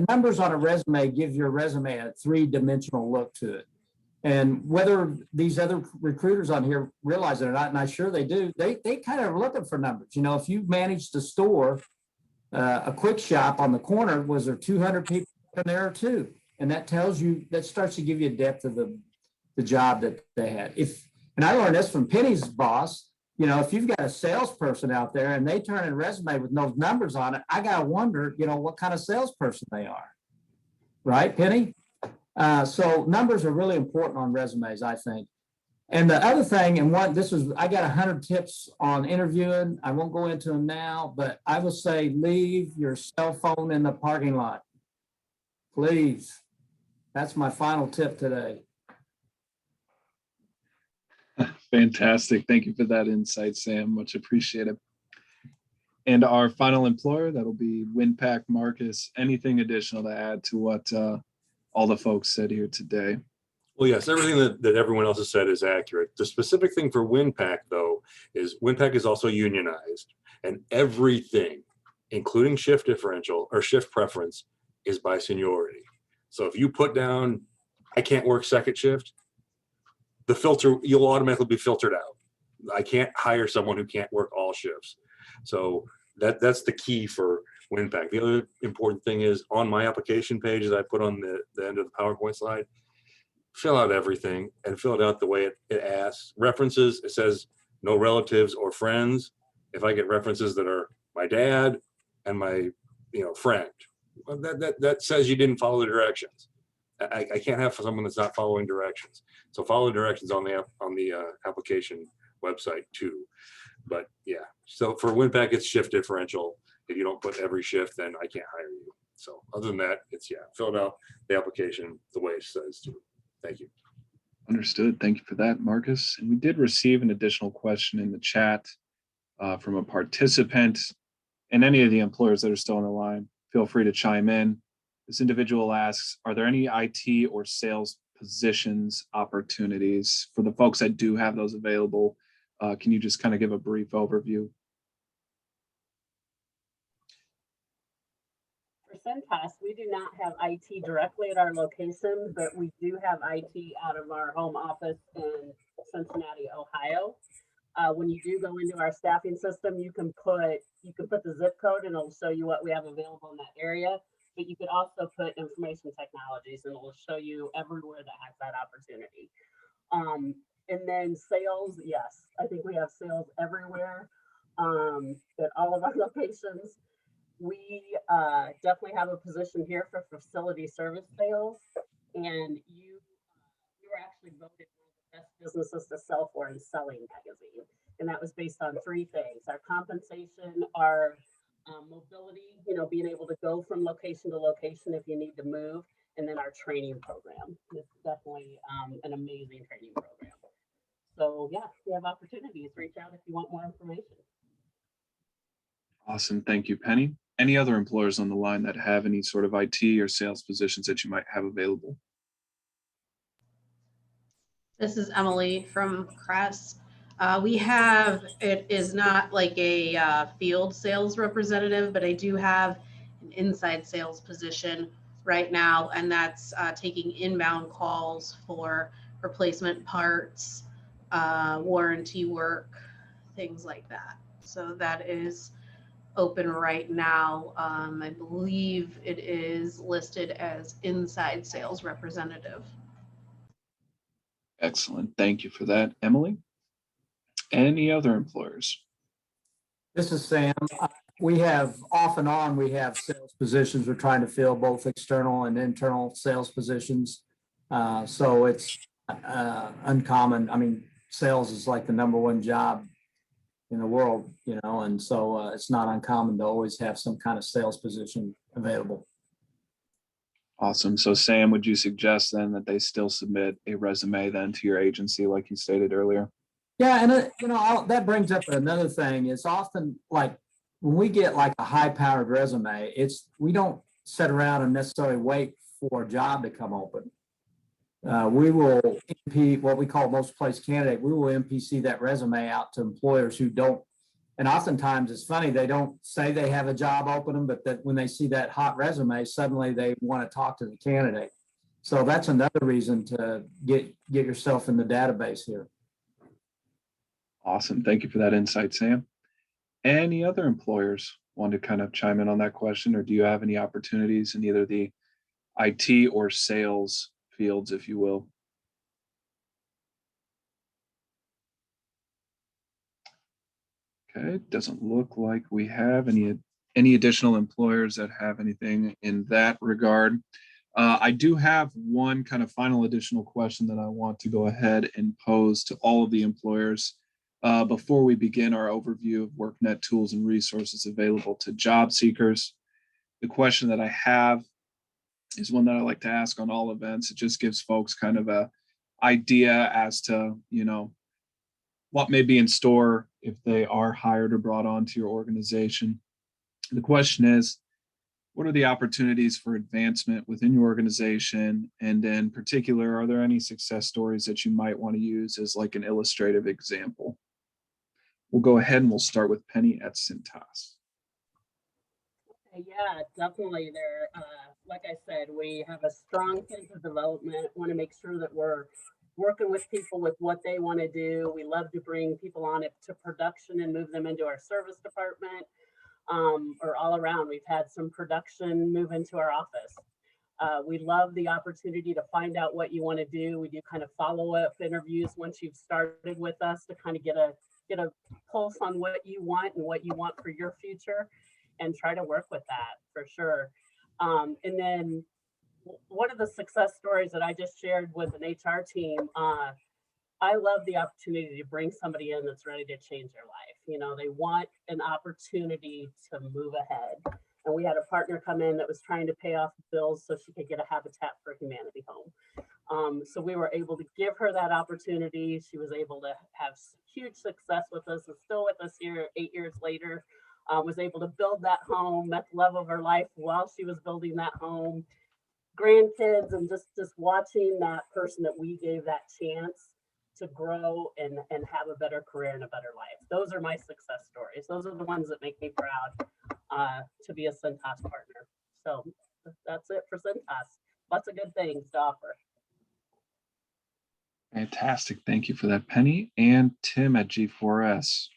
numbers on a resume give your resume a three-dimensional look to it. And whether these other recruiters on here realize it or not, and I'm sure they do, they kind of are looking for numbers. If you managed to store a quick shop on the corner, was there 200 people in there or two? And that tells you, that starts to give you a depth of the job that they had. And I learned this from Penny's boss. If you've got a salesperson out there and they turn in a resume with no numbers on it, I got to wonder, what kind of salesperson they are. Right, Penny? So numbers are really important on resumes, I think. And the other thing, I got 100 tips on interviewing. I won't go into them now, but I will say, leave your cell phone in the parking lot. Please. That's my final tip today. Fantastic. Thank you for that insight, Sam. Much appreciated. And our final employer, that'll be Windpac. Marcus, anything additional to add to what all the folks said here today? Well, yes, everything that everyone else has said is accurate. The specific thing for Windpac, though, is Windpac is also unionized, and everything, including shift differential or shift preference, is by seniority. So if you put down, I can't work second shift, the filter, you'll automatically be filtered out. I can't hire someone who can't work all shifts. So that's the key for Windpac. The other important thing is, on my application page that I put on the end of the PowerPoint slide, fill out everything and fill it out the way it asks. References, it says no relatives or friends. If I get references that are my dad and my friend, well, that says you didn't follow the directions. I can't have someone that's not following directions. So follow directions on the application website too. But yeah, so for Windpac, it's shift differential. If you don't put every shift, then I can't hire you. So other than that, it's fill it out the application the way it says to. Thank you. Understood. Thank you for that, Marcus. And we did receive an additional question in the chat from a participant. And any of the employers that are still on the line, feel free to chime in. This individual asks, are there any IT or sales positions opportunities for the folks that do have those available? Can you just kind of give a brief overview? Cintas, we do not have IT directly at our location, but we do have IT out of our home office in Cincinnati, Ohio. When you do go into our staffing system, you can put the zip code and it'll show you what we have available in that area. But you could also put information technologies and it'll show you everywhere that has that opportunity. And then sales, yes, I think we have sales everywhere at all of our locations. We definitely have a position here for facility service sales, and you were actually voted one of the best businesses to sell for in Selling magazine, and that was based on three things: our compensation, our mobility, being able to go from location to location if you need to move, and then our training program. It's definitely an amazing training program. So yeah, if you have opportunities, reach out if you want more information. Awesome. Thank you, Penny. Any other employers on the line that have any sort of IT or sales positions that you might have available? This is Emily from Kress. We have, it is not like a field sales representative, but I do have an inside sales position right now, and that's taking inbound calls for replacement parts, warranty work, things like that. So that is open right now. I believe it is listed as inside sales representative. Excellent. Thank you for that, Emily. Any other employers? This is Sam. We have off and on, we have sales positions. We're trying to fill both external and internal sales positions. So it's uncommon. I mean, sales is like the #1 job in the world, and so it's not uncommon to always have some kind of sales position available. Awesome. So Sam, would you suggest then that they still submit a resume then to your agency like you stated earlier? Yeah, and that brings up another thing. It's often like when we get like a high-powered resume, we don't sit around and necessarily wait for a job to come open. We will MP, what we call most place candidate. We will MPC that resume out to employers who don't. And oftentimes it's funny, they don't say they have a job opening, but that when they see that hot resume, suddenly they want to talk to the candidate. So that's another reason to get yourself in the database here. Awesome. Thank you for that insight, Sam. Any other employers want to kind of chime in on that question, or do you have any opportunities in either the IT or sales fields, if you will? Okay, doesn't look like we have any additional employers that have anything in that regard. I do have one kind of final additional question that I want to go ahead and pose to all of the employers before we begin our overview of workNet tools and resources available to job seekers. The question that I have is one that I like to ask on all events. It just gives folks kind of a idea as to, what may be in store if they are hired or brought onto your organization. The question is, what are the opportunities for advancement within your organization? And in particular, are there any success stories that you might want to use as like an illustrative example? We'll go ahead and we'll start with Penny at Syntas. Yeah, definitely. There, like I said, we have a strong sense of development. Want to make sure that we're working with people with what they want to do. We love to bring people on it to production and move them into our service department, or all around. We've had some production move into our office. We love the opportunity to find out what you want to do. We do kind of follow-up interviews once you've started with us to kind of get a pulse on what you want and what you want for your future, and try to work with that for sure. And then one of the success stories that I just shared with an HR team, I love the opportunity to bring somebody in that's ready to change their life. They want an opportunity to move ahead. And we had a partner come in that was trying to pay off bills so she could get a Habitat for Humanity home. So we were able to give her that opportunity. She was able to have huge success with us and still with us here 8 years later. Was able to build that home, met the love of her life while she was building that home. Grandkids, and just watching that person that we gave that chance to grow and have a better career and a better life. Those are my success stories. Those are the ones that make me proud to be a Cintas partner. So that's it for Cintas. Lots of good things to offer. Fantastic. Thank you for that, Penny. And Tim at G4S.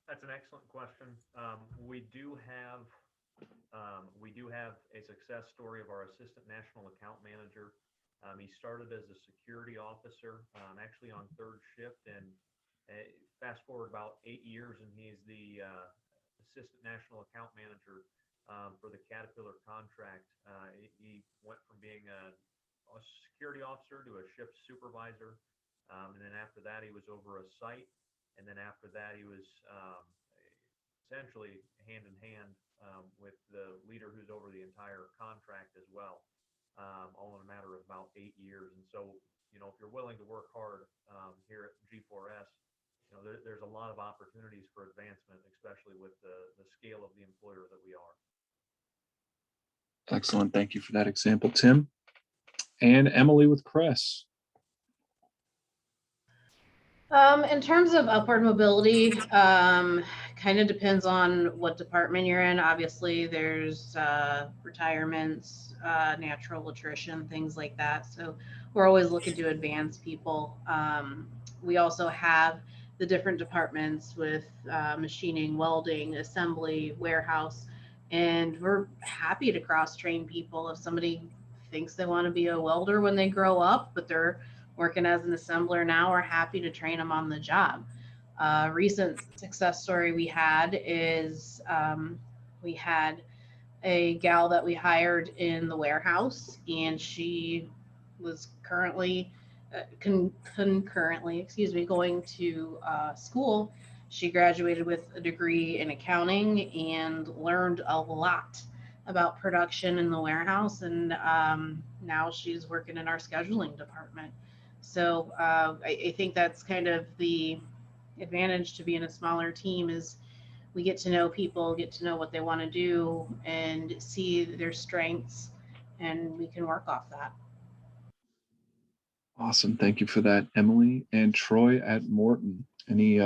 That's an excellent question. We do have a success story of our assistant national account manager. He started as a security officer, actually on third shift, and fast forward about 8 years, and he's the assistant national account manager for the Caterpillar contract. He went from being a security officer to a shift supervisor, and then after that, he was over a site. And then after that, he was essentially hand in hand with the leader who's over the entire contract as well, all in a matter of about 8 years. And so, you know, if you're willing to work hard here at G4S, you know, there's a lot of opportunities for advancement, especially with the scale of the employer that we are. Excellent. Thank you for that example, Tim. And Emily with Kress. In terms of upward mobility, kind of depends on what department you're in. Obviously, there's retirements, natural attrition, things like that. So we're always looking to advance people. We also have the different departments with machining, welding, assembly, warehouse, and we're happy to cross-train people. If somebody thinks they want to be a welder when they grow up, but they're working as an assembler now, we're happy to train them on the job. Recent success story we had is we had a gal that we hired in the warehouse, and she was concurrently going to school. She graduated with a degree in accounting and learned a lot about production in the warehouse, and now she's working in our scheduling department. So I think that's kind of the advantage to being a smaller team, is we get to know people, get to know what they want to do, and see their strengths, and we can work off that. Awesome. Thank you for that, Emily. And Troy at Morton. Any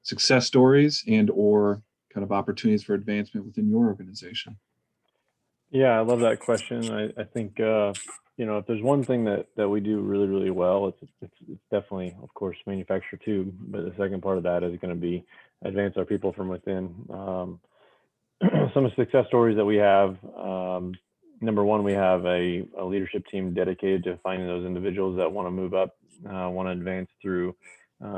success stories and or kind of opportunities for advancement within your organization? Yeah, I love that question. I think you know, if there's one thing that we do really, really well, it's definitely, of course, manufacture too. But the second part of that is going to be advance our people from within. Some of the success stories that we have. Number one, we have a leadership team dedicated to finding those individuals that want to move up, want to advance through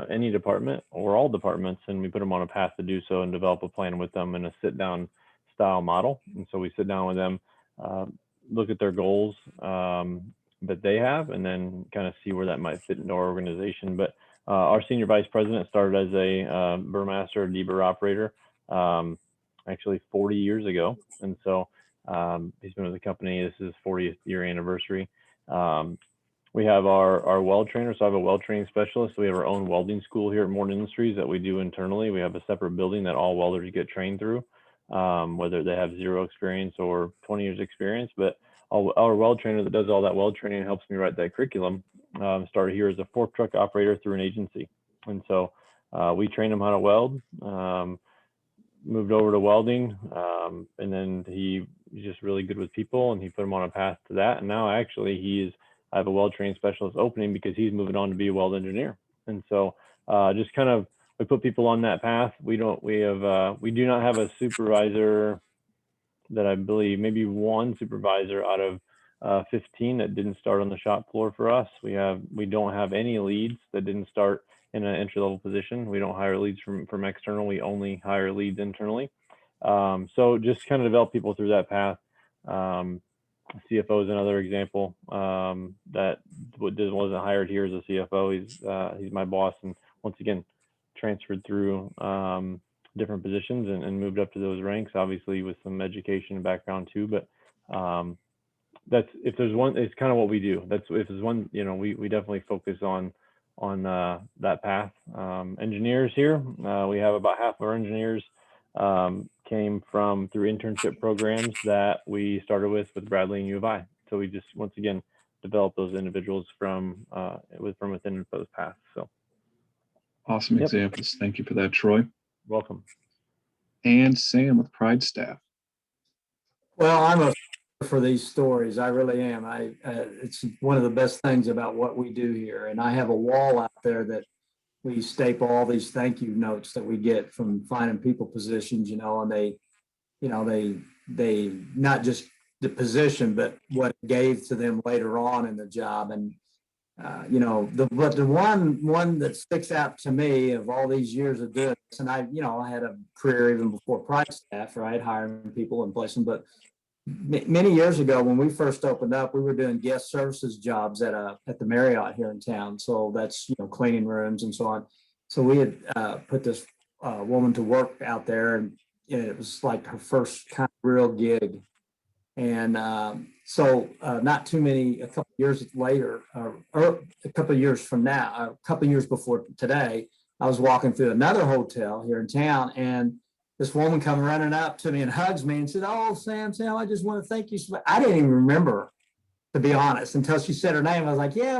any department or all departments, and we put them on a path to do so and develop a plan with them in a sit-down style model. And so we sit down with them, look at their goals that they have, and then kind of see where that might fit into our organization. But our senior vice president started as a Burmaster, deburr operator, actually 40 years ago. And so he's been with the company. This is his 40th year anniversary. We have our weld trainer. So I have a weld training specialist. We have our own welding school here at Morton Industries that we do internally. We have a separate building that all welders get trained through, whether they have 0 experience or 20 years experience. But our weld trainer that does all that weld training helps me write that curriculum. Started here as a fork truck operator through an agency. And so we train him how to weld, moved over to welding, and then he's just really good with people, and he put him on a path to that. And now actually I have a weld training specialist opening because he's moving on to be a weld engineer. And so just kind of, we put people on that path. We do not have a supervisor that I believe, maybe one supervisor out of 15 that didn't start on the shop floor for us. We don't have any leads that didn't start in an entry-level position. We don't hire leads from external. We only hire leads internally. So just kind of develop people through that path. CFO is another example that wasn't hired here as a CFO. He's my boss, and once again transferred through different positions and moved up to those ranks, obviously with some education and background too. But that's, if there's one, it's kind of what we do. That's, if there's one, you know, we definitely focus on that path. Engineers here, we have about half of our engineers came through internship programs that we started with Bradley and U of I. So we just, once again, develop those individuals from within those paths. So awesome examples. Thank you for that, Troy. Welcome. And Sam with Pridestaff. Well, I'm a for these stories. I really am. It's one of the best things about what we do here. And I have a wall out there that we staple all these thank you notes that we get from finding people positions, and they not just the position, but what it gave to them later on in the job. And but the one that sticks out to me of all these years of doing this, and I had a career even before Pridestaff, right, hiring people and placing, but many years ago when we first opened up, we were doing guest services jobs at the Marriott here in town. So that's cleaning rooms and so on. So we had put this woman to work out there, and it was like her first kind of real gig. And so not too many, a couple years later, or a couple of years from now, a couple of years before today, I was walking through another hotel here in town, and this woman come running up to me and hugs me and said, "Oh, Sam, I just want to thank you." I didn't even remember her, to be honest, until she said her name. I was like, yeah,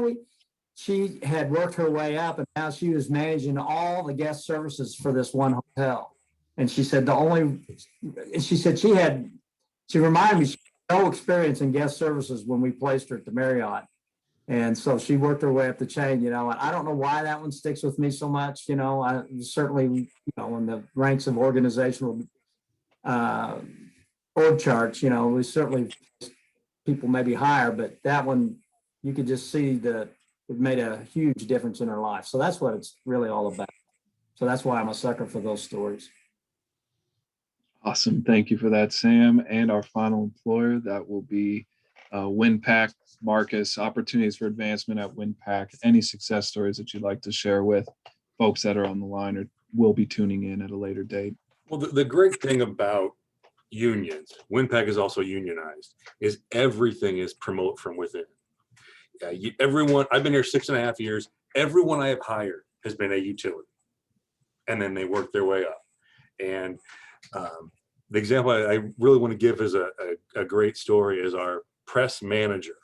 she had worked her way up, and now she was managing all the guest services for this one hotel. And she said she reminded me she had no experience in guest services when we placed her at the Marriott. And so she worked her way up the chain, and I don't know why that one sticks with me so much. I certainly, in the ranks of organizational org charts, we certainly people maybe higher, but that one, you could just see that it made a huge difference in her life. So that's what it's really all about. So that's why I'm a sucker for those stories. Awesome. Thank you for that, Sam. And our final employer, that will be Windpac. Marcus, opportunities for advancement at Windpac. Any success stories that you'd like to share with folks that are on the line or will be tuning in at a later date? Well, the great thing about unions, Windpac is also unionized, is everything is promote from within. Everyone, I've been here 6.5 years. Everyone I have hired has been a utility, and then they work their way up. And the example I really want to give is a great story is our press manager.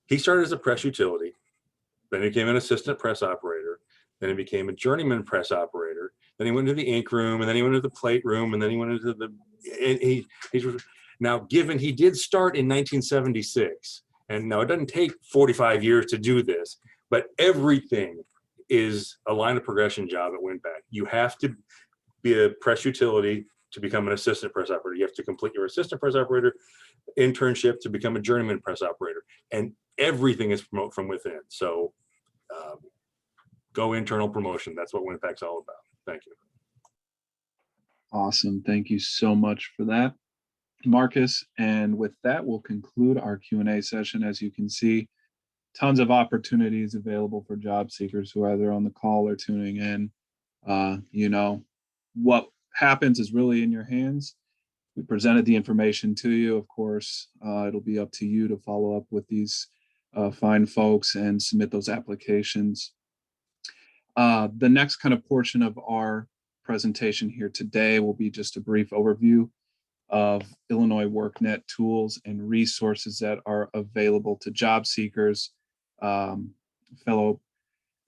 He started as a press utility, then he became an assistant press operator, then he became a journeyman press operator, then he went to the ink room, and then he went to the plate room, and then he went into he's now, given he did start in 1976, and now it doesn't take 45 years to do this, but everything is a line of progression job at Windpac. You have to be a press utility to become an assistant press operator. You have to complete your assistant press operator internship to become a journeyman press operator, and everything is promote from within. So go internal promotion. That's what Windpac's all about. Thank you. Awesome. Thank you so much for that, Marcus. And with that, we'll conclude our Q&A session. As you can see, tons of opportunities available for job seekers who are either on the call or tuning in. What happens is really in your hands. We presented the information to you. Of course, it'll be up to you to follow up with these fine folks and submit those applications. The next kind of portion of our presentation here today will be just a brief overview of Illinois WorkNet tools and resources that are available to job seekers. Fellow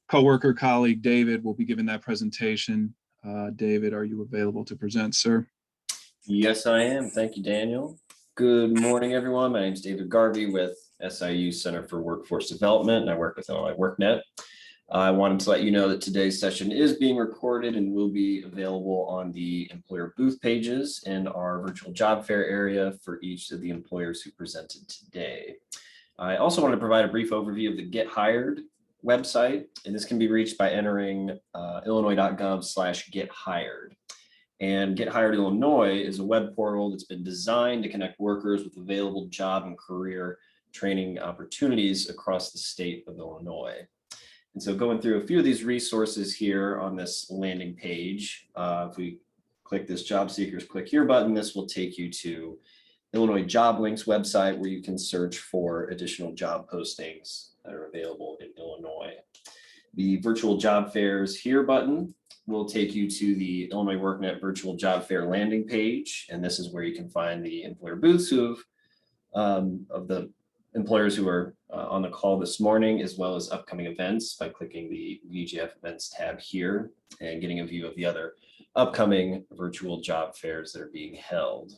coworker colleague David will be giving that presentation. David, are you available to present, sir? Yes, I am. Thank you, Daniel. Good morning, everyone. My name is David Garvey with SIU Center for Workforce Development, and I work with Illinois WorkNet. I wanted to let you know that today's session is being recorded and will be available on the employer booth pages in our virtual job fair area for each of the employers who presented today. I also want to provide a brief overview of the Get Hired website, and this can be reached by entering illinois.gov/gethired. And Get Hired Illinois is a web portal that's been designed to connect workers with available job and career training opportunities across the state of Illinois. And so going through a few of these resources here on this landing page, if we click this job seekers click here button, this will take you to Illinois Job Links website where you can search for additional job postings that are available in Illinois. The virtual job fairs here button will take you to the Illinois WorkNet virtual job fair landing page. And this is where you can find the employer booths of the employers who are on the call this morning, as well as upcoming events by clicking the VGF events tab here and getting a view of the other upcoming virtual job fairs that are being held.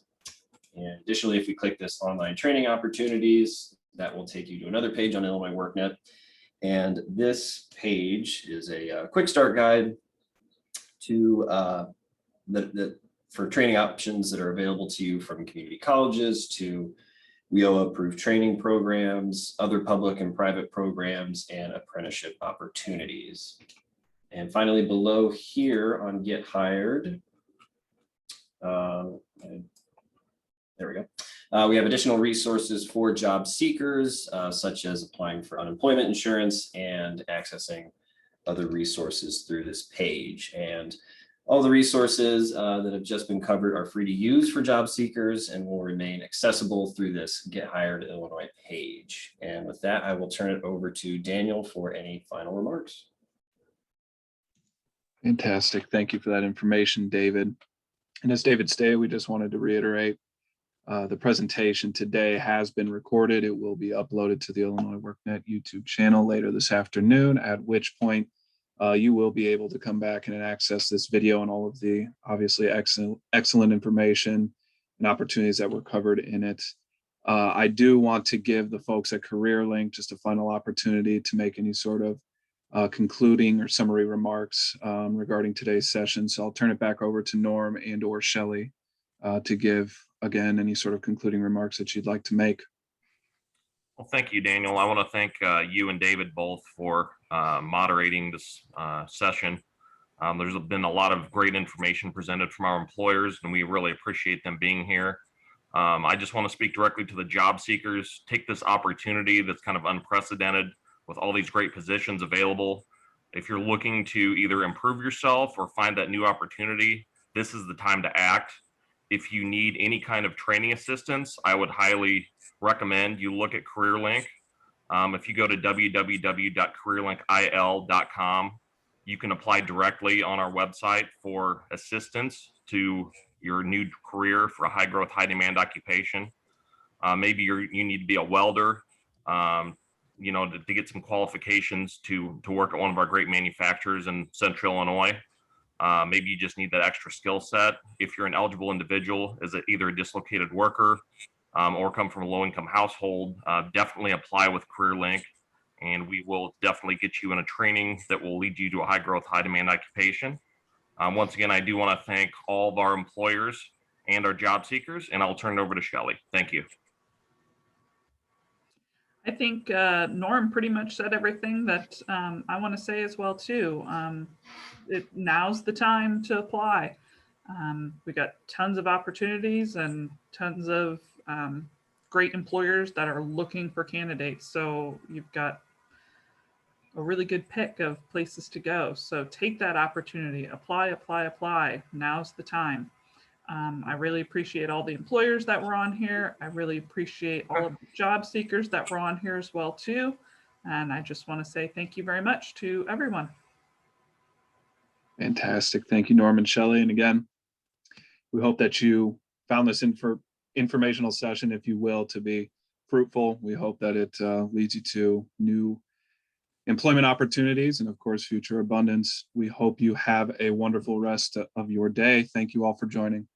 And additionally, if we click this online training opportunities, that will take you to another page on Illinois WorkNet. And this page is a quick start guide to for training options that are available to you from community colleges to WIA approved training programs, other public and private programs, and apprenticeship opportunities. And finally, below here on Get Hired, there we go. We have additional resources for job seekers, such as applying for unemployment insurance and accessing other resources through this page. And all the resources that have just been covered are free to use for job seekers and will remain accessible through this Get Hired Illinois page. And with that, I will turn it over to Daniel for any final remarks. Fantastic. Thank you for that information, David. And as David stated, we just wanted to reiterate the presentation today has been recorded. It will be uploaded to the Illinois WorkNet YouTube channel later this afternoon, at which point you will be able to come back and access this video and all of the obviously excellent information and opportunities that were covered in it. I do want to give the folks at CareerLink just a final opportunity to make any sort of concluding or summary remarks regarding today's session. So I'll turn it back over to Norm and or Shelly to give, again, any sort of concluding remarks that you'd like to make. Well, thank you, Daniel. I want to thank you and David both for moderating this session. There's been a lot of great information presented from our employers, and we really appreciate them being here. I just want to speak directly to the job seekers. Take this opportunity that's kind of unprecedented with all these great positions available. If you're looking to either improve yourself or find that new opportunity, this is the time to act. If you need any kind of training assistance, I would highly recommend you look at CareerLink. If you go to www.careerlinkil.com, you can apply directly on our website for assistance to your new career for a high growth, high demand occupation. Maybe you need to be a welder, you know, to get some qualifications to work at one of our great manufacturers in Central Illinois. Maybe you just need that extra skill set. If you're an eligible individual, as either a dislocated worker or come from a low-income household, definitely apply with CareerLink, and we will definitely get you in a training that will lead you to a high-growth, high-demand occupation. Once again, I do want to thank all of our employers and our job seekers, and I'll turn it over to Shelly. Thank you. I think Norm pretty much said everything that I want to say as well too. Now's the time to apply. We got tons of opportunities and tons of great employers that are looking for candidates. So you've got a really good pick of places to go. So take that opportunity, apply, apply, apply. Now's the time. I really appreciate all the employers that were on here. I really appreciate all of the job seekers that were on here as well too. And I just want to say thank you very much to everyone. Fantastic. Thank you, Norm and Shelly. And again, we hope that you found this informational session, if you will, to be fruitful. We hope that it leads you to new employment opportunities and, of course, future abundance. We hope you have a wonderful rest of your day. Thank you all for joining.